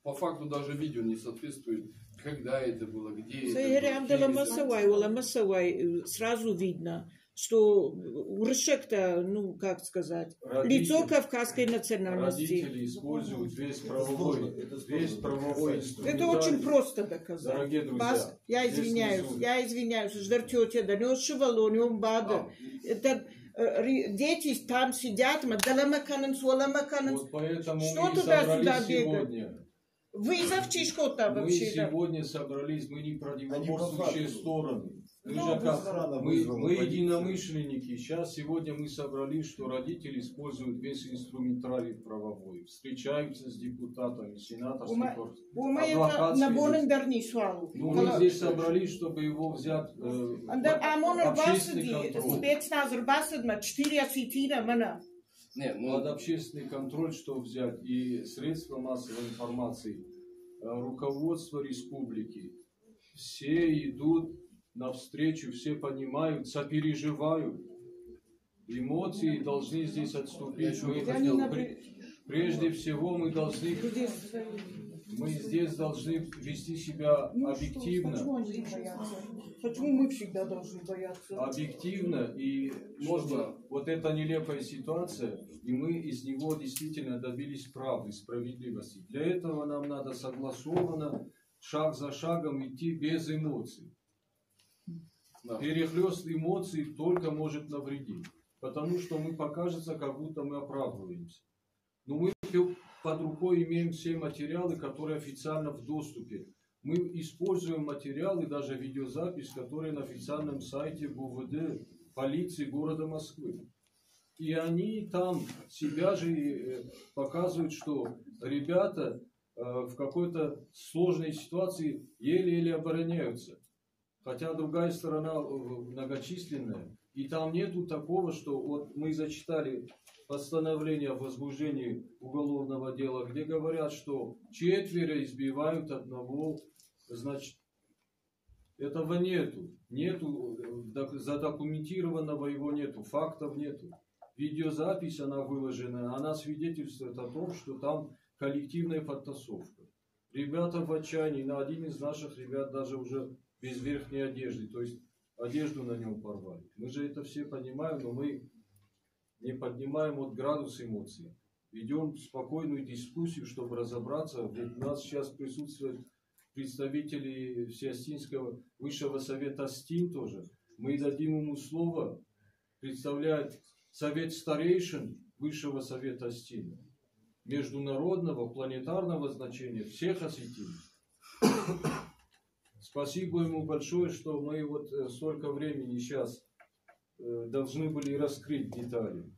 по факту даже видео не соответствует, когда это было, где это. Сразу видно, что у Рышек-то, ну, как сказать, лицо кавказской национальности. Родители используют весь правовой инструмент. Это очень просто доказать. Дорогие друзья, я извиняюсь, ждёте тетя, да не шевалонем бада. Это дети там сидят, вот поэтому что мы туда-сюда собрались бегают? сегодня. Вы завчишко там Мы вообще. сегодня собрались, мы не противоборствующие стороны. Мы Мы единомышленники. Сегодня мы собрались, что родители используют весь инструментарий правовой. Встречаются с депутатами, сенаторских адвокатских. Ну, мы здесь собрались, чтобы его взять общественный контроль. Под общественный контроль, что взять и средства массовой информации, руководство республики, все идут навстречу, все понимают, сопереживают. Эмоции должны здесь отступить. Прежде всего мы здесь должны вести себя объективно. Почему мы всегда должны бояться? Объективно, и можно вот эта нелепая ситуация, и мы из него действительно добились правды, справедливости. Для этого нам надо согласованно, шаг за шагом идти без эмоций. Перехлёст эмоций только может навредить, потому что мы покажется, как будто мы оправдываемся. Но мы под рукой имеем все материалы, которые официально в доступе. Мы используем материалы, даже видеозапись, которые на официальном сайте ГУВД, полиции города Москвы. И они там себя же показывают, что ребята в какой-то сложной ситуации еле-еле обороняются. Хотя другая сторона многочисленная. И там нету такого, что вот мы зачитали постановление о возбуждении уголовного дела, где говорят, что 4 избивают одного, значит, этого нету. Нету, задокументированного его нету, фактов нету. видеозапись, она выложена, она свидетельствует о том, что там коллективная подтасовка. Ребята в отчаянии, на один из наших ребят даже уже без верхней одежды, то есть одежду на нем порвали. Мы же это все понимаем, но мы не поднимаем вот градус эмоций. Ведем спокойную дискуссию, чтобы разобраться. Ведь у нас сейчас присутствуют представители Всеостинского Высшего Совета СТИН тоже. Мы дадим ему слово, представляет Совет Старейшин Высшего Совета СТИН, международного, планетарного значения, всех осветили. Спасибо ему большое, что мы вот столько времени сейчас должны были раскрыть детали.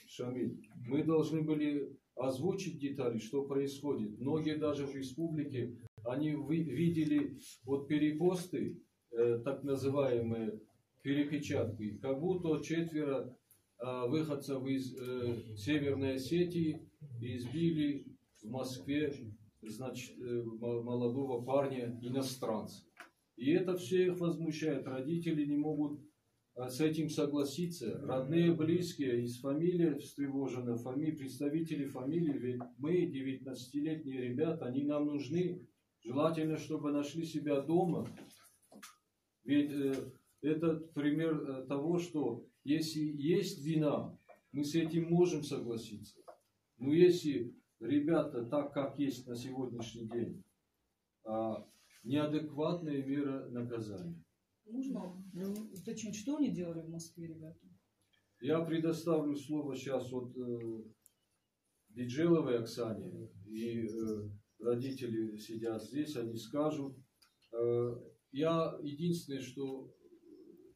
Шамиль, мы должны были озвучить детали, что происходит. Многие даже в республике, они видели вот перепосты, так называемые перепечатки, как будто 4 выходцев из Северной Осетии избили в Москве, значит, молодого парня иностранца. И это всех возмущает. Родители не могут с этим согласиться. Родные, близкие, из фамилии встревожены, представители фамилии, ведь мы, 19-летние ребята, они нам нужны. Желательно, чтобы нашли себя дома. Ведь это пример того, что если есть вина, мы с этим можем согласиться. Но если ребята так, как есть на сегодняшний день, неадекватная мера наказания. Можно уточнить, что они делали в Москве, ребята? Я предоставлю слово сейчас вот Биджеловой Оксане, и родители сидят здесь, они скажут. Я единственное, что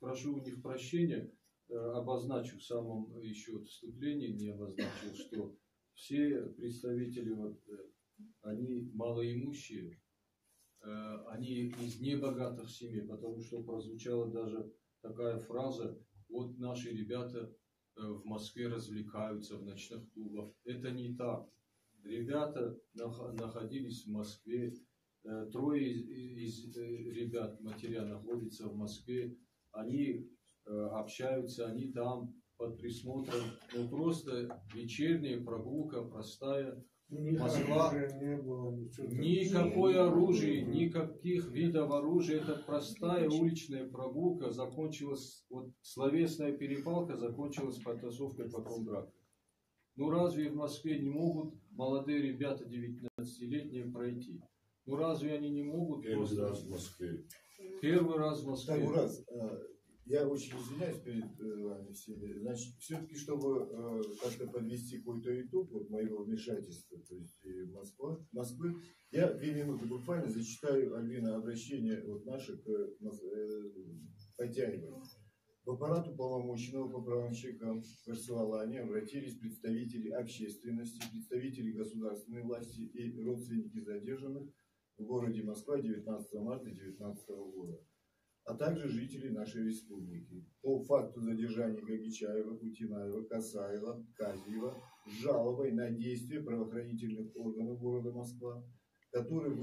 прошу у них прощения, обозначу в самом еще вступлении, не обозначил, что все представители, вот, они малоимущие, они из небогатых семей, потому что прозвучала даже такая фраза: вот наши ребята в Москве развлекаются в ночных клубах. Это не так. Ребята находились в Москве, 3 из ребят, матеря, находятся в Москве, они общаются, они там под присмотром, но просто вечерняя прогулка простая. Москва, никакое оружие, никаких видов оружия, это простая уличная прогулка, закончилась, вот словесная перепалка закончилась потасовкой, потом дракой. Ну разве в Москве не могут молодые ребята 19-летние пройти? Ну разве они не могут? Первый раз в Москве. Первый раз в Москве. Второй раз. Я очень извиняюсь перед вами всеми. Значит, все-таки, чтобы как-то подвести какой-то итог вот моего вмешательства, то есть Москвы, я 2 минуты буквально зачитаю, Альбина, обращение вот наше к Потяевой. В аппарат уполномоченного по правам человека в Барселоне обратились представители общественности, представители государственной власти и родственники задержанных в городе Москва 19 марта 2019 года, а также жители нашей республики по факту задержания Гагичаева, Путинаева, Касаева, Казиева с жалобой на действия правоохранительных органов города Москва, которые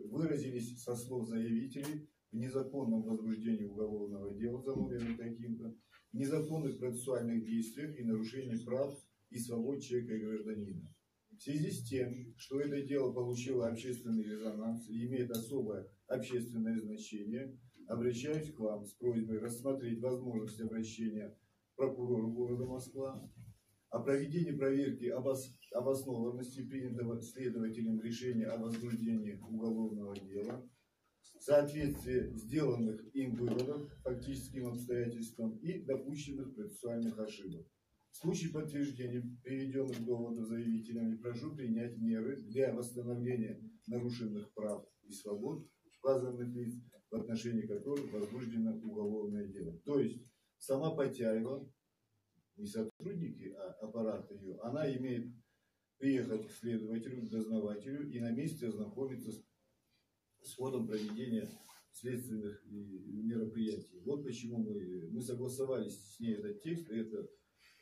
выразились со слов заявителей в незаконном возбуждении уголовного дела заморенным таким-то, незаконных процессуальных действиях и нарушении прав и свобод человека и гражданина. В связи с тем, что это дело получило общественный резонанс и имеет особое общественное значение, обращаюсь к вам с просьбой рассмотреть возможность обращения к прокурору города Москва о проведении проверки обоснованности принятого следователем решения о возбуждении уголовного дела, соответствие сделанных им выводов фактическим обстоятельствам и допущенных процессуальных ошибок. В случае подтверждения приведенных доводов заявителями прошу принять меры для восстановления нарушенных прав и свобод указанных лиц, в отношении которых возбуждено уголовное дело. То есть сама Потяева, не сотрудники, а аппарат ее, она имеет приехать к следователю, к дознавателю и на месте ознакомиться с ходом проведения следственных мероприятий. Вот почему мы согласовались с ней этот текст, это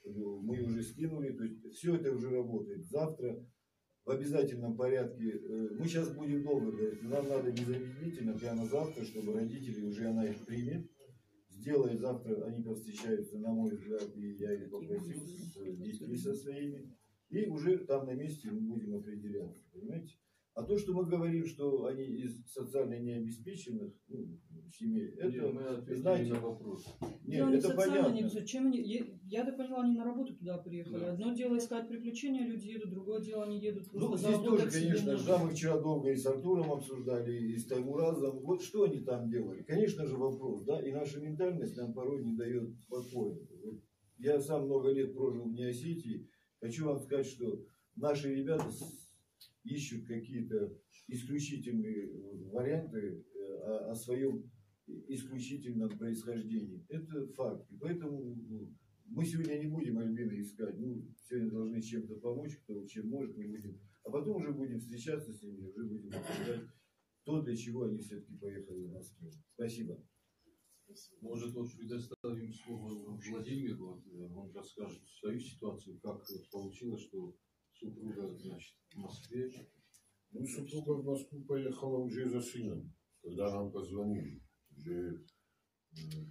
мы уже скинули, то есть все это уже работает. Завтра в обязательном порядке, мы сейчас будем долго говорить, нам надо незамедлительно, прямо завтра, чтобы родители, уже она их примет, с сделает завтра, они повстречаются, на мой взгляд, и я их попросил с детьми со своими, и уже там на месте мы будем определяться, понимаете? А то, что мы говорим, что они из социально необеспеченных семей, это, мы ответили знаете, на вопрос. Дело нет, не это социально, понятно. не зачем они, я так поняла, они на работу туда приехали. Да. Одно дело искать приключения, люди едут, другое дело они едут просто Ну, здесь тоже, заработать себе конечно, на да, мы вчера долго и с Артуром обсуждали, и с Таймуразом. Вот что они там делали? Конечно же вопрос, да, и наша ментальность нам порой не дает покоя. Вот я сам много лет прожил в Неосетии. Хочу вам сказать, что наши ребята ищут какие-то исключительные варианты о своем исключительном происхождении. Это факт. И поэтому мы сегодня не будем Альбина искать. Сегодня должны чем-то помочь, кто чем может, мы будем. А потом уже будем встречаться с ними, уже будем обсуждать то, для чего они все-таки поехали в Москву. Спасибо. Может, вот предоставим слово Владимиру, он расскажет свою ситуацию, как вот получилось, что супруга, значит, в Москве. Супруга в Москву поехала уже за сыном, когда нам позвонили. Уже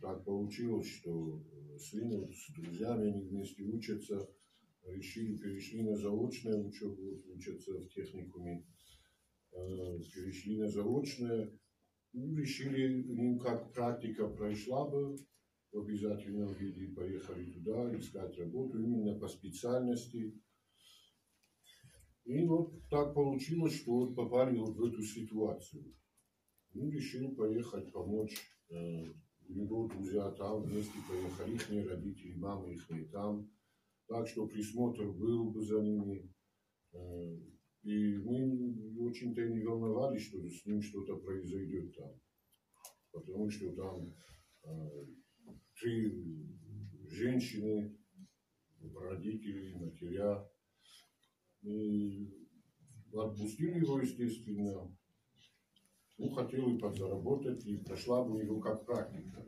так получилось, что сын с друзьями, они вместе учатся, перешли на заочное учебу, учатся в техникуме, перешли на заочное. Решили, им как практика прошла бы в обязательном виде, поехали туда искать работу именно по специальности. И вот так получилось, что вот попали вот в эту ситуацию. Решили поехать, помочь. У него друзья там вместе поехали, их родители, мамы их там. Так что присмотр был бы за ними. И мы очень-то не волновались, что с ним что-то произойдет там. Потому что там 3 женщины, родители, матеря. И отпустили его, естественно. Хотел и подзаработать, и прошла бы у него как практика.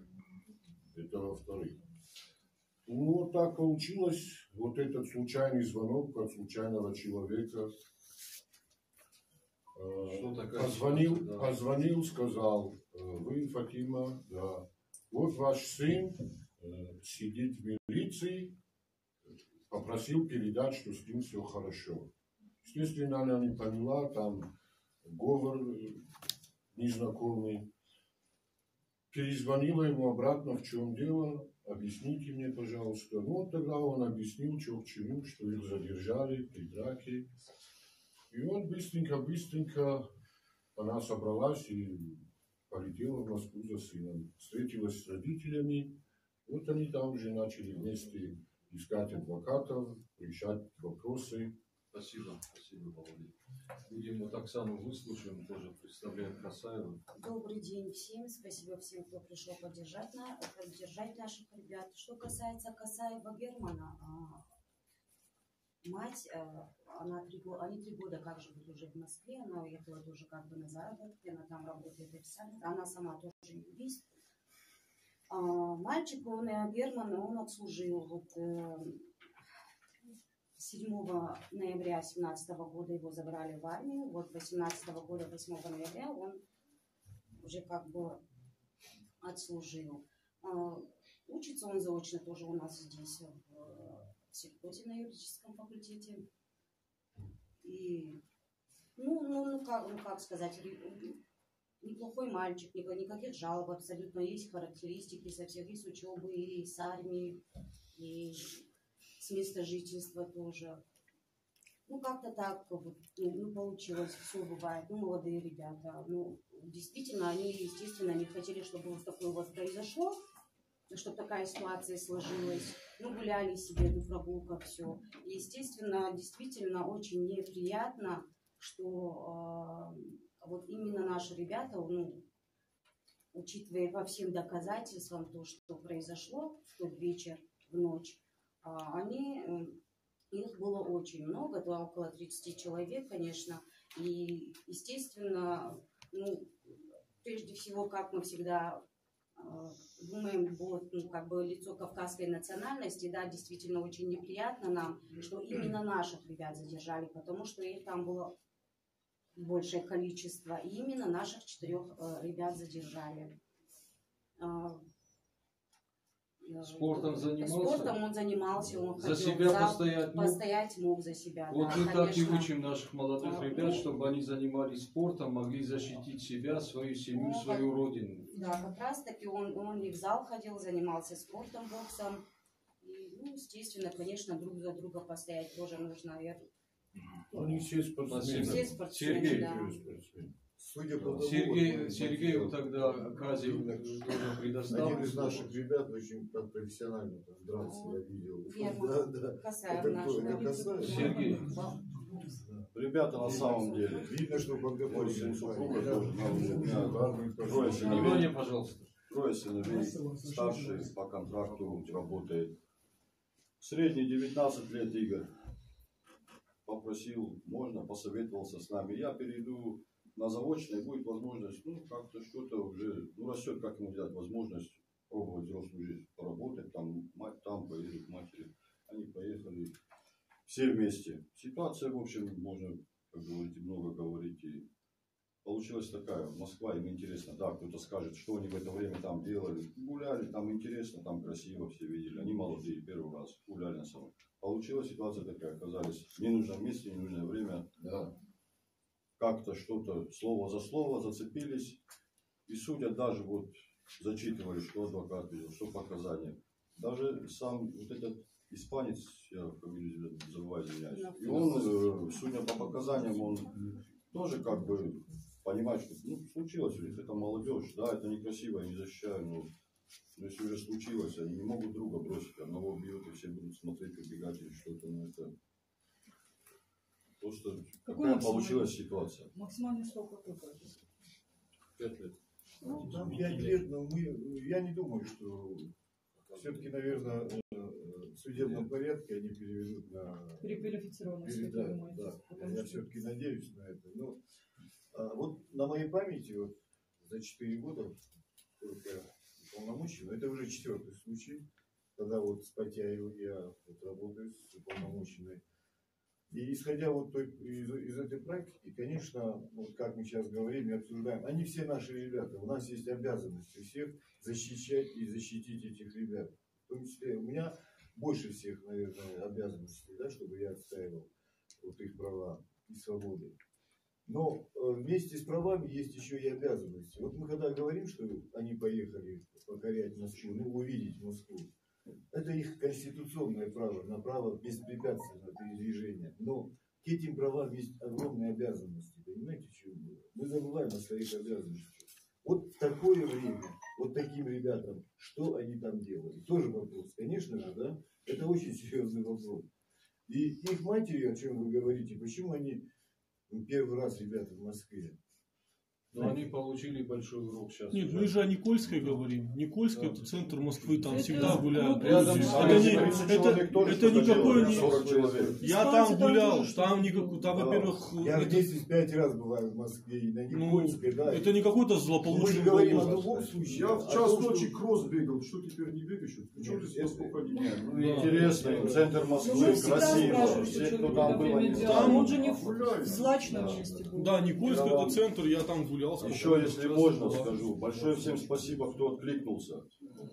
Это во-вторых. Вот так получилось. Вот этот случайный звонок от случайного человека. Позвонил, сказал: вы, Фатима, да, вот ваш сын сидит в милиции, попросил передать, что с ним все хорошо. Естественно, она не поняла, там говор незнакомый. Перезвонила ему обратно, в чем дело, объясните мне, пожалуйста. Тогда он объяснил, что к чему, что их задержали при драке. И вот быстренько она собралась и полетела в Москву за сыном. Встретилась с родителями. Вот они там уже начали вместе искать адвокатов, решать вопросы. Спасибо, Володя. Будем вот Оксану выслушаем, тоже представляем Красаева. Добрый день всем, спасибо всем, кто пришел поддержать наших ребят. Что касается Касаева Германа, мать, они 3 года как живут уже в Москве, она уехала тоже как бы на заработки, она там работает официально, она сама тоже юрист. Мальчик, Герман, он отслужил 7 ноября 2017 года его забрали в армию. 2018 года, 8 ноября, он уже как бы отслужил. Учится он заочно тоже у нас здесь, в сельхозе на юридическом факультете. И, как сказать, неплохой мальчик, никаких жалоб абсолютно, есть характеристики со всех, и с учебы, и с армии, и с места жительства тоже. Как-то так получилось, все бывает. Молодые ребята. Действительно, они, естественно, не хотели, чтобы вот такое вот произошло, чтобы такая ситуация сложилась. Гуляли себе, прогулка, все. И, естественно, действительно, очень неприятно, что вот именно наши ребята, учитывая по всем доказательствам то, что произошло в тот вечер, в ночь, их было очень много, это около 30 человек, конечно, и, естественно, прежде всего, как мы всегда думаем, вот, лицо кавказской национальности, да, действительно очень неприятно нам, что именно наших ребят задержали, потому что их там было большее количество, и именно наших 4 ребят задержали. Спортом занимался? Спортом он занимался, он За ходил себя в зал, постоять мог? постоять мог за себя. Вот да, мы так и конечно. учим наших молодых ребят, чтобы они занимались спортом, могли защитить себя, свою семью, Ну, свою родину. Да, как раз таки он и в зал ходил, занимался спортом, боксом. И, ну, естественно, конечно, друг за друга постоять тоже нужно. Они все спортсмены. Все спортсмены, Сергей, да. Судя по тому, Сергею тогда Кази тоже предоставил. один из наших ребят очень так профессионально там дрался, я видел. Верно. Да, да. Касаев Это наш. кто? Это Касаев? Сергей. Ребята на самом деле. Видно, что подготовленные. Сын супруга тоже. У меня трое Внимание, сыновей. пожалуйста. Трое сыновей. Старший по контракту работает. Средний 19 лет Игорь. Попросил, можно, посоветовался с нами. Я перейду на заочное, будет возможность, ну, как-то что-то уже, ну, растет, как ему дать возможность пробовать взрослую жизнь, поработать, там, мать там поедет к матери. Они поехали все вместе. Ситуация, в общем, можно, как говорите, много говорить. И получилась такая, Москва, им интересно, да, кто-то скажет, что они в это время там делали. Гуляли, там интересно, там красиво, все видели. Они молодые, первый раз гуляли на самом. Получилась ситуация такая, оказались в ненужном месте, в ненужное время. Да. Как-то что-то, слово за слово зацепились. И судья даже вот зачитывали, что адвокат видел, что показания. Даже сам вот этот испанец, я фамилию забываю, извиняюсь. И он, судя по показаниям, он тоже как бы понимает, что ну, случилось у них, это молодежь, да, это некрасиво, я не защищаю, но если уже случилось, они не могут друга бросить, одного бьют, и все будут смотреть, убегать или что-то, но это просто какая получилась ситуация. Максимальный срок какой? 5 лет. Ну, там 5 лет, но я не думаю, что все-таки, наверное, в судебном порядке они переведут на... Переквалифицированность, как Да, вы думаете? да. Я все-таки надеюсь на это. Но вот на моей памяти вот, за 4 года только уполномочен, это уже 4-й случай, когда вот с Потяевым я вот работаю с уполномоченной. И исходя вот из этой практики, конечно, вот как мы сейчас говорим и обсуждаем, они все наши ребята, у нас есть обязанность у всех защищать и защитить этих ребят. В том числе у меня больше всех, наверное, обязанностей, да, чтобы я отстаивал вот их права и свободы. Но вместе с правами есть еще и обязанности. Вот мы когда говорим, что они поехали покорять Москву, ну, увидеть Москву, это их конституционное право, на право беспрепятственного передвижения. Но к этим правам есть огромные обязанности. Понимаете, в чем дело? Мы забываем о своих обязанностях. Вот в такое время, вот таким ребятам, что они там делали? Тоже вопрос, конечно же, да? Это очень серьезный вопрос. И их матери, о чем вы говорите, почему они первый раз, ребята, в Москве? Но они получили большой урок сейчас. Нет, мы же о Никольской говорим. Никольская это центр Москвы, там Это всегда гуляют. рядом с Это никакой не... 40 человек. Я там гулял, там никакой, там, во-первых, Я в 10-5 раз бываю в Москве и на Никольской, да. это не какой-то Мы же злополучный говорим о город. другом случае. Я в час ночи кросс бегал, что теперь не бегаешь? Причем здесь Москву ходить? Ну, интересно, им центр Москвы, Мы всегда красиво. спрашиваем, Все, что кто люди там был, время они делают. там Он же не в злачном месте был. Да, Никольский это центр, я там гулял. Еще, если можно, скажу, большое всем спасибо, кто откликнулся.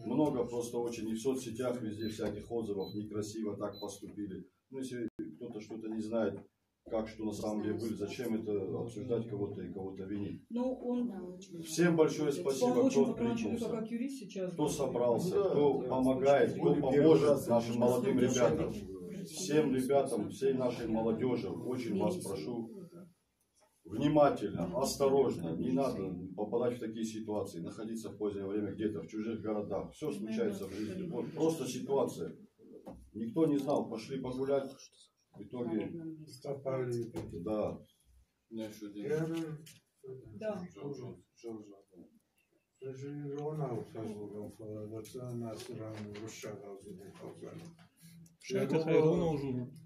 Много просто очень и в соцсетях везде всяких отзывов, некрасиво так поступили. Ну, если кто-то что-то не знает, как что на самом деле были, зачем это обсуждать кого-то и кого-то винить. Ну, он... Всем большое спасибо, кто откликнулся, как юрист сейчас. кто собрался, кто помогает, кто поможет нашим молодым ребятам. Всем ребятам, всей нашей молодежи, очень вас прошу, внимательно, осторожно, не надо попадать в такие ситуации, находиться в позднее время где-то в чужих городах. Все случается в жизни. Вот просто ситуация. Никто не знал, пошли погулять, в итоге... Да. У меня еще один. Да.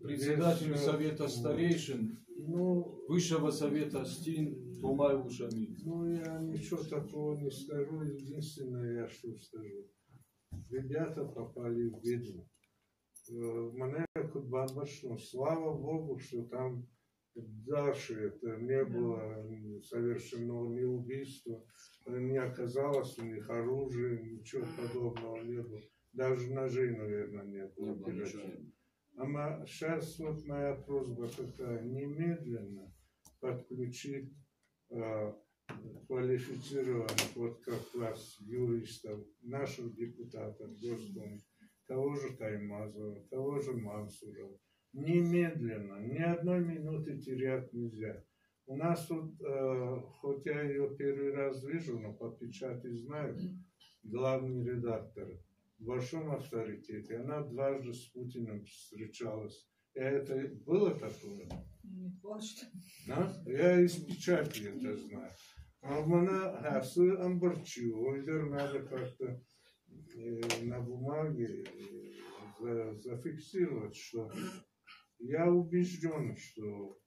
Председателю Совета старейшин Высшего Совета СТИН Тумаеву Шамиль. Ну, я ничего такого не скажу. Единственное, я что скажу. Ребята попали в беду. Мене бабочно, слава Богу, что там дальше это не было совершено ни убийства, не оказалось у них оружия, ничего подобного не было. Даже ножей, наверное, не Не было. было ничего. А сейчас вот моя просьба такая, немедленно подключить квалифицированных, вот как вас, юристов, наших депутатов Госдумы, того же Таймазова, того же Мансурова. Немедленно, ни одной минуты терять нельзя. У нас тут, хоть я ее первый раз вижу, но по печати знаю, главный редактор в большом авторитете. Она дважды с Путиным встречалась. И это было такое? Я из печати это знаю. А она гасы амбарчу, ойдер надо как-то на бумаге зафиксировать, что я убежден, что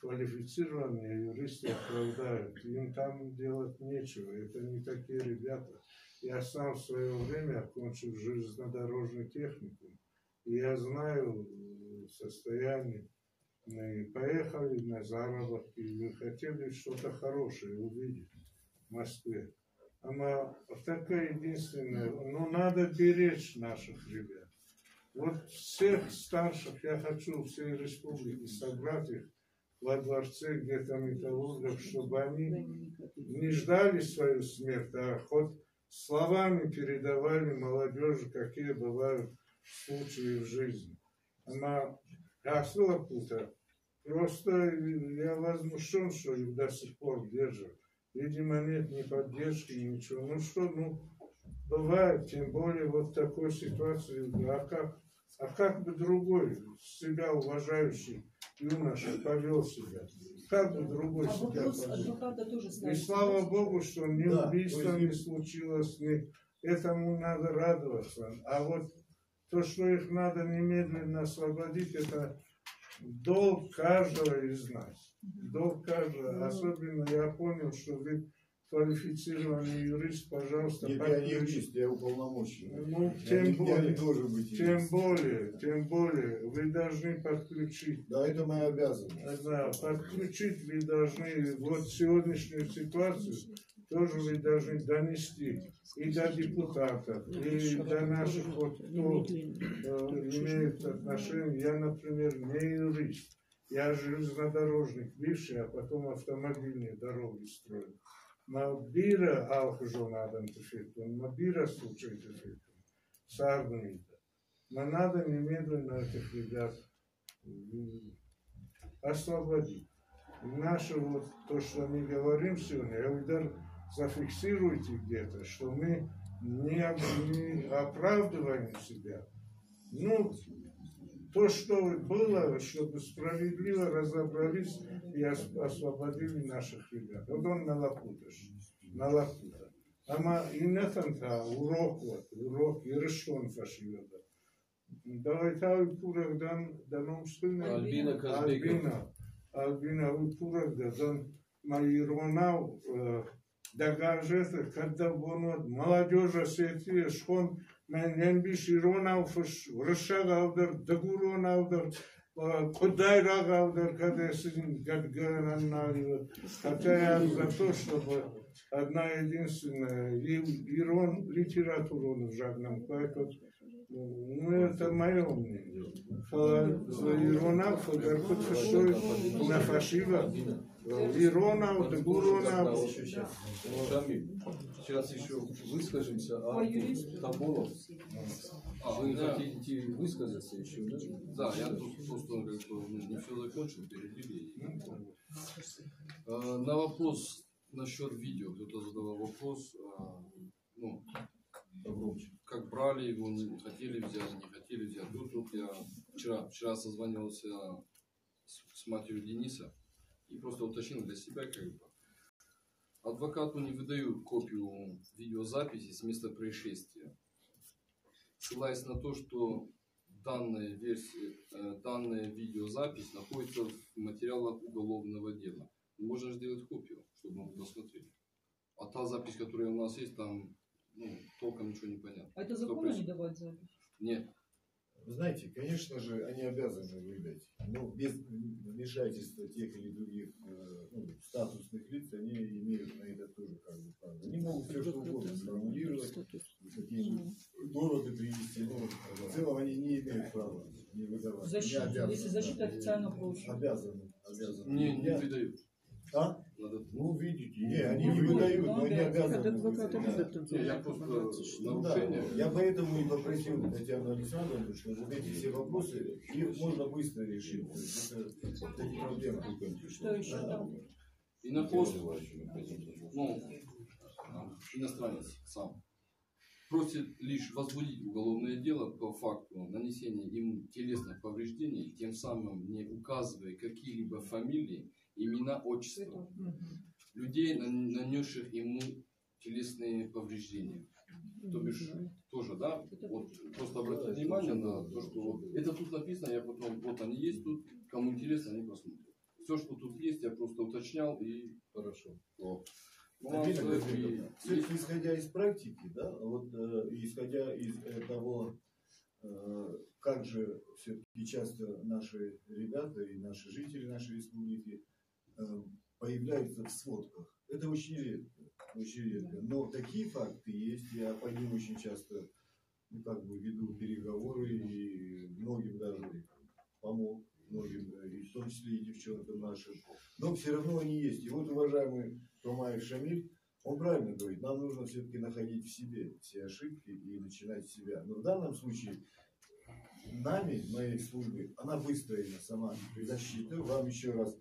квалифицированные юристы оправдают. Им там делать нечего. Это не такие ребята. Я сам в свое время окончил железнодорожный техникум. И я знаю состояние. Мы поехали на заработки. И хотели что-то хорошее увидеть в Москве. А такая единственная. Но надо беречь наших ребят. Вот всех старших я хочу всей республики собрать их во дворце где-то металлургов, чтобы они не ждали свою смерть, а хоть словами передавали молодежи, какие бывают случаи в жизни. Она Пута. Просто я возмущен, что их до сих пор держат. Видимо, нет ни поддержки, ничего. Ну что, бывает, тем более вот в такой ситуации. А как бы другой, себя уважающий юноша повел себя? Как бы другой себя повел? И слава Богу, что ни убийство не случилось, этому надо радоваться. А вот то, что их надо немедленно освободить, это долг каждого из нас. Долг каждого. Особенно я понял, что вы квалифицированный юрист, пожалуйста. Я не юрист, я уполномоченный. Ну, тем более, вы должны подключить. Да, это моя обязанность. Да, подключить вы должны, вот сегодняшнюю ситуацию тоже вы должны донести и до депутатов, и до наших, вот, кто имеет отношение. Я, например, не юрист, я железнодорожник бывший, а потом автомобильные дороги строил. Но бира алхожонадам тефектом, но бира случай тефектом, саргнита. Но надо немедленно этих ребят освободить. Наше вот то, что мы говорим сегодня, я удар зафиксируйте где-то, что мы не оправдываем себя. Ну, то, что было, чтобы справедливо разобрались и освободили наших ребят. Вот он на Лапута. Ама и нетанта урок и решен фашиода. Давайте пурак даном стыны. Альбина пурак дан маиронау дагажета, когда он молодежь сети шхон мен биш иронау фш решагавдер дагуронавдер кудайрагавдер когда сидим гадгаранали. Хотя я за то, чтобы одна единственная ирон литературу в жадном, поэтому это мое мнение. Иронав, гаркут фашой на фашива. Иронав, дагуронав. Сейчас еще выскажемся, а Тоболов. Вы хотите высказаться еще, да? Да, я тут просто не все закончил, перебили. На вопрос насчет видео, кто-то задавал вопрос, как брали его, хотели взять, не хотели взять. Тут я вчера созванивался с матерью Дениса и просто уточнил для себя, как бы. Адвокату не выдают копию видеозаписи с места происшествия, ссылаясь на то, что данная видеозапись находится в материалах уголовного дела. Можно сделать копию, чтобы мы посмотрели. А та запись, которая у нас есть, там толком ничего не понятно. А это законно не давать запись? Нет. Вы знаете, конечно же, они обязаны выдать. Но без вмешательства тех или других статусных лиц, они имеют на это тоже как бы право. Они могут все что угодно сформулировать, какие-нибудь доводы привести, но в целом они не имеют права не выдавать. Защита, если защита официально получит. Обязаны. Не выдают. А? Ну, видите. Не, они не выдают, но они обязаны. Я просто нарушение. Я поэтому и попросил Татьяну Александровну, что вот эти все вопросы, их можно быстро решить. Это не проблема. Что еще там? Инохоз, иностранец сам, просит лишь возбудить уголовное дело по факту нанесения ему телесных повреждений, тем самым не указывая какие-либо фамилии, имена, отчества людей, нанесших ему телесные повреждения. То бишь, тоже, да, вот просто обратите внимание на то, что вот это тут написано, я потом, вот они есть тут, кому интересно, они посмотрят. Все, что тут есть, я просто уточнял и хорошо. Вот. Исходя из практики, да, вот исходя из того, как же все-таки часто наши ребята и наши жители нашей республики появляются в сводках. Это очень редко, очень редко. Но такие факты есть. Я по ним очень часто веду переговоры и многим даже помог, многим, и в том числе и девчонкам нашим. Но все равно они есть. И вот уважаемый Томаев Шамиль, он правильно говорит, нам нужно все-таки находить в себе все ошибки и начинать с себя. Но в данном случае нами, моей службой, она выстроена сама защита. Вам еще раз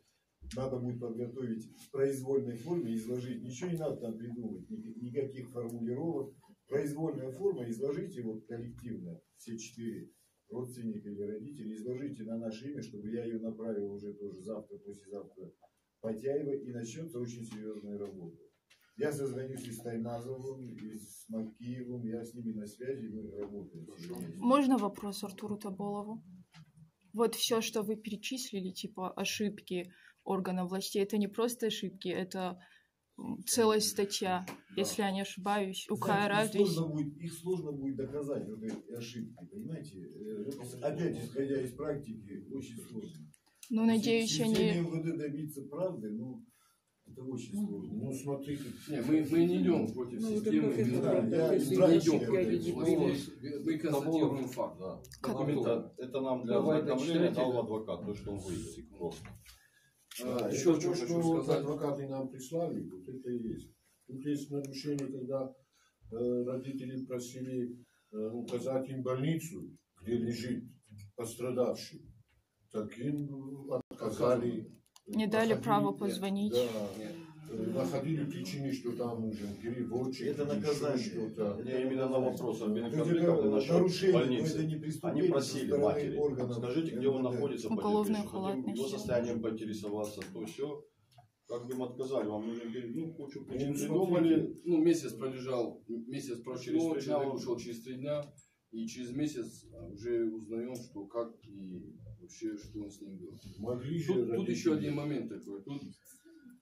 надо будет подготовить в произвольной форме, изложить. Ничего не надо там придумать, никаких формулировок. Произвольная форма, изложите вот коллективно, все 4 родственника или родители, изложите на наше имя, чтобы я ее направил уже тоже завтра, послезавтра Потяева, и начнется очень серьезная работа. Я созвонюсь и с Таймазовым, и с Макеевым, я с ними на связи, мы работаем. Можно вопрос Артуру Таболову? Вот все, что вы перечислили, типа ошибки органов власти, это не просто ошибки, это целая статья, если я не ошибаюсь, УК РА. Их сложно будет доказать, вот эти ошибки, понимаете? Опять, исходя из практики, очень сложно. Ну, надеюсь, они... Если МВД добиться правды, ну, это очень сложно. Ну, смотрите. Не, мы не идем против системы. Мы констатируем факт. Это нам для ознакомления дал адвокат, то, что он выявил. Просто. Еще то, что адвокаты нам прислали, вот это и есть. Тут есть нарушение, когда родители просили указать им больницу, где лежит пострадавший. Так им отказали. Не дали право позвонить. Да, находили причины, что там нужен переводчик. Это наказание. Что-то. Я именно на вопрос конфликта насчет больницы. Они просили матери, скажите, где он находится, хотим его состоянием поинтересоваться, то все. Как бы им отказали, вам нужно кучу причин придумали. Месяц пролежал, месяц прошло, человек ушел через 3 дня, и через месяц уже узнаем, что как и вообще, что он с ним был. Тут еще один момент такой. Тут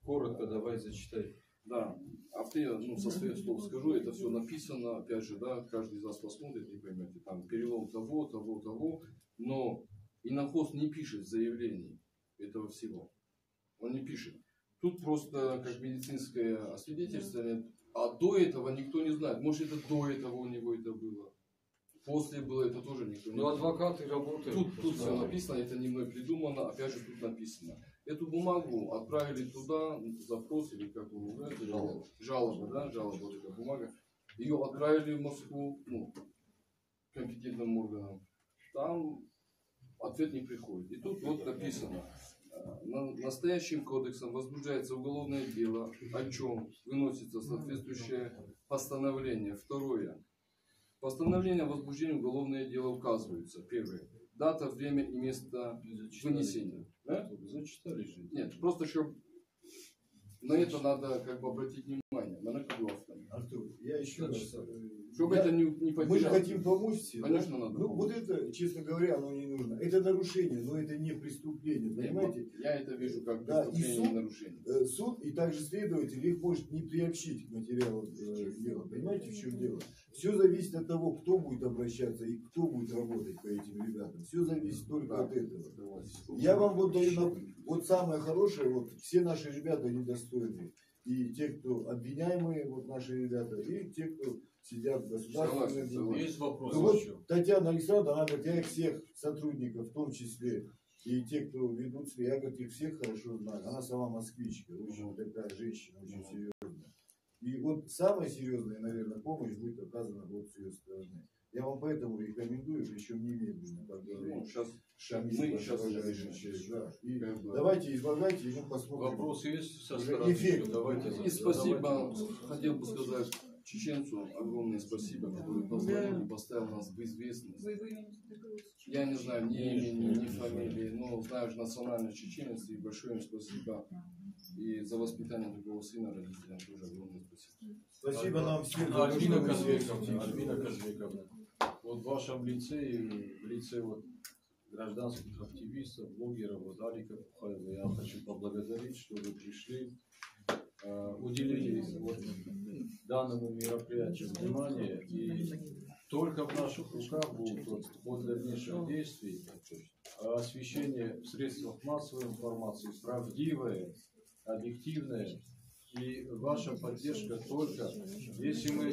коротко давай зачитай. Да, со своих слов скажу, это все написано, опять же, да, каждый из вас посмотрит и поймете, там перелом того, но инохоз не пишет в заявлении этого всего. Он не пишет. Тут просто как медицинское освидетельствование, а до этого никто не знает. Может, это до этого у него это было. После было это тоже никто не знает. Но адвокаты работают. Тут все написано, это не мной придумано, опять же тут написано. Эту бумагу отправили туда, запрос или как вы называете, жалоба, да, жалоба, вот эта бумага. Ее отправили в Москву, компетентным органам. Там ответ не приходит. И тут вот написано. Настоящим кодексом возбуждается уголовное дело, о чем выносится соответствующее постановление. Второе. Постановление о возбуждении уголовное дело указывается. Первое. Дата, время и место вынесения. Да? Зачитали же. Нет, просто чтобы на это надо как бы обратить внимание. Артур, я еще раз. Чтобы это не потерялось. Мы же хотим помочь всем. Конечно, надо. Ну, вот это, честно говоря, оно не нужно. Это нарушение, но это не преступление. Понимаете? Я это вижу как преступление и нарушение. Суд и также следователь их может не приобщить к материалу дела. Понимаете, в чем дело? Все зависит от того, кто будет обращаться и кто будет работать по этим ребятам. Все зависит только от этого. Я вам вот даю, вот самое хорошее, вот все наши ребята недостойные. И те, кто обвиняемые, вот наши ребята, и те, кто сидят в государственной Думе. Есть вопрос Ну, вот еще? Татьяна Александровна, она говорит, я их всех сотрудников, в том числе и те, кто ведут себя, я, говорит, их всех хорошо знаю. Она сама москвичка, очень такая женщина, очень серьезная. И вот самая серьезная, наверное, помощь будет оказана вот с ее стороны. Я вам поэтому рекомендую, причем немедленно, как говорит Шамиль, да. И давайте излагайте, и мы посмотрим. Вопросы есть со стороны? Эффект. Давайте. И спасибо, хотел бы сказать чеченцу огромное спасибо, который позвонил и поставил нас в известность. Я не знаю ни имени, ни фамилии, но знаю национальность чеченец, и большое им спасибо. И за воспитание такого сына родителям тоже огромное спасибо. Спасибо нам всем. Альбина Казбековна, вот в вашем лице и в лице вот гражданских активистов, блогеров, вот Алика Пухаева, я хочу поблагодарить, что вы пришли, уделили вот данному мероприятию внимание, и только в наших руках будет вот ход дальнейших действий, освещение в средствах массовой информации, правдивое, объективное, и ваша поддержка только, если мы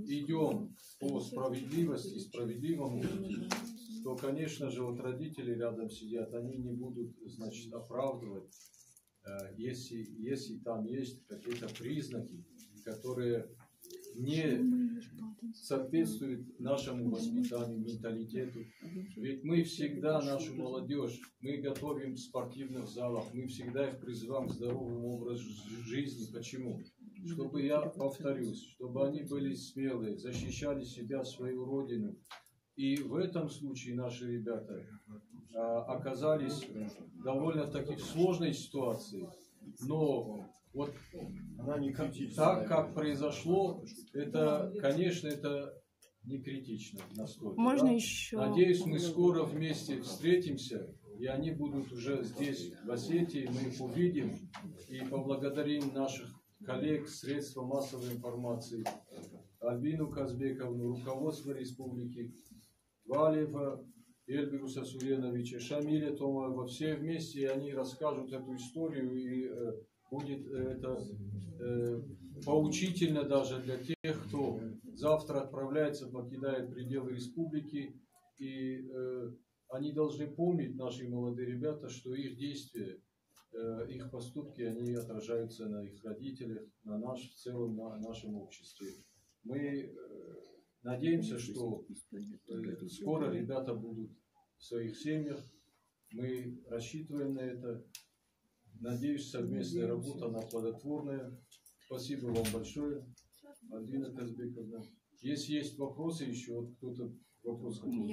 идем по справедливости, справедливому пути, то, конечно же, вот родители рядом сидят, они не будут, значит, оправдывать, если там есть какие-то признаки, которые не соответствуют нашему воспитанию, менталитету. Ведь мы всегда нашу молодежь, мы готовим в спортивных залах, мы всегда их призываем к здоровому образу жизни. Почему? Чтобы, я повторюсь, чтобы они были смелые, защищали себя, свою родину. И в этом случае наши ребята оказались довольно-таки в сложной ситуации. Но вот она не так, как произошло, это, конечно, это не критично настолько. Можно да? еще? Надеюсь, мы скоро вместе встретимся, и они будут уже здесь, в Осетии, мы их увидим, и поблагодарим наших коллег, средства массовой информации, Альбину Казбековну, руководство республики, Валиева, Эльбируса Суленовича, Шамиля Томаева, все вместе, и они расскажут эту историю, и будет это поучительно даже для тех, кто завтра отправляется, покидает пределы республики, и они должны помнить, наши молодые ребята, что их действия, их поступки, они отражаются на их родителях, на в целом на нашем обществе. Мы надеемся, что скоро ребята будут в своих семьях. Мы рассчитываем на это. Надеюсь, совместная работа, она плодотворная. Спасибо вам большое, Альбина Казбековна. Если есть вопросы еще, вот кто-то вопрос хотел.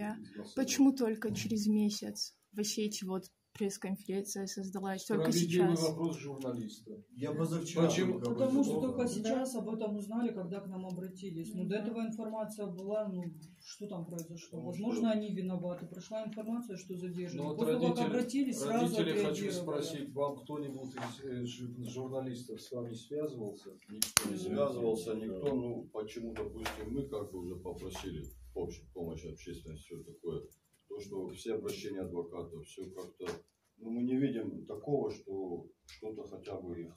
Почему только через месяц в Осетии вот пресс-конференция создалась, только сейчас? Вопрос журналиста. Я позавчера. Почему? Потому что только сейчас об этом узнали, когда к нам обратились. Но до этого информация была, ну, что там произошло. Возможно, они виноваты. Прошла информация, что задержаны. Вот После того, как обратились, сразу родители, хочу отреагировали. спросить, вам кто-нибудь из журналистов с вами связывался? Никто не связывался, никто, ну, почему, допустим, мы как бы уже попросили помощь общественности, все такое. То, что все обращения адвокатов, все как-то, ну, мы не видим такого, что что-то хотя бы их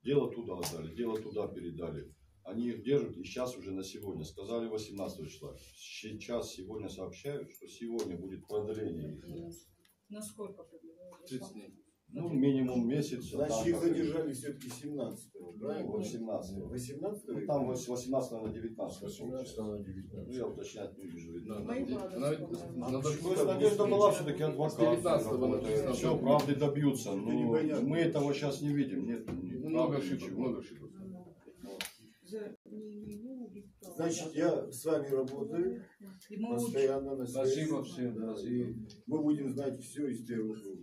дело туда отдали, дело туда передали. Они их держат, и сейчас уже на сегодня, сказали 18 числа. Сейчас, сегодня сообщают, что сегодня будет продление их. Насколько продлевают? 30 дней. Ну, минимум месяц. Значит, их задержали все-таки 17-го, правильно? 18. 18-го? Ну, там с 18 на 19. 18 на 19. Ну, я уточнять не вижу. То есть надежда была все-таки адвокат. Все, правды добьются. Но мы этого сейчас не видим. Нет, много ошибок, много ошибок. Значит, я с вами работаю. И мы постоянно на связи. Спасибо всем. Да, и мы будем знать все из первых рук.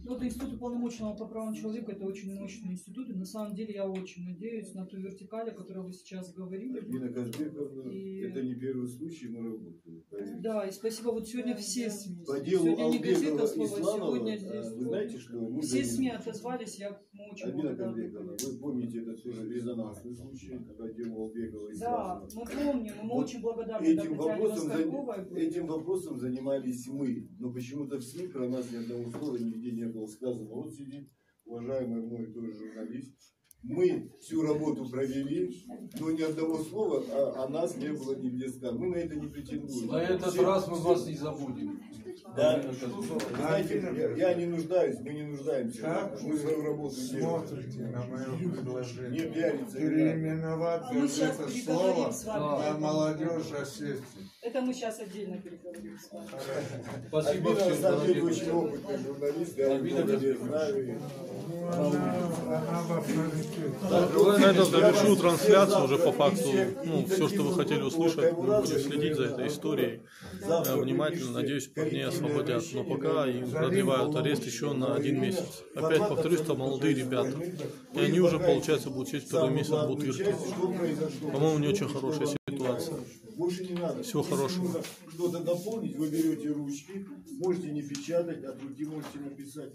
Ну, вот институт уполномоченного по правам человека — это очень мощный институт, и на самом деле я очень надеюсь на ту вертикаль, о которой вы сейчас говорили. Альбина Казбековна, это не первый случай, мы работаем. Поверьте. Да, и спасибо, вот сегодня все СМИ. По делу сегодня не Албекова газета и «Слово», Сланова, сегодня здесь. вы знаете, что мы все СМИ отозвались, мы очень Альбина благодарны. Казбековна, вы помните, это тоже резонансный случай по делу Албекова и Да, Сланова. мы помним, мы Вот очень благодарны этим Татьяне вопросом, Воскаковой. этим вопросом занимались мы, но почему-то в СМИ про нас ни одного слова нигде не было сказано. Вот сидит уважаемый мной тоже журналист. Мы всю работу провели, но ни одного слова о нас не было нигде сказано. Мы на это не претендуем. На этот раз мы вас не забудем. Да, вы знаете, я не нуждаюсь, мы не нуждаемся. Как Мы свою работу делаем. смотрите на мое предложение? Не пиариться. Переименовать мы сейчас это переговорим слово с вами. на молодежь Осетии. Это мы сейчас отдельно переговорим с вами. Спасибо Альбина, на всем. самом деле, дорогие очень друзья. опытный журналист, я Альбина его Казбековна. знаю. Она в авторитете. На этом завершу трансляцию уже по факту. Все, что вы хотели услышать, мы будем следить за этой историей. Внимательно, надеюсь, парней освободят. Но пока им продлевают арест еще на 1 месяц. Опять повторюсь, это молодые ребята. И они уже, получается, будут сидеть второй месяц, будут вертеться. По-моему, не очень хорошая ситуация. Больше не надо. Всего хорошего. Если нужно что-то дополнить, вы берете ручки, можете не печатать, от руки можете написать.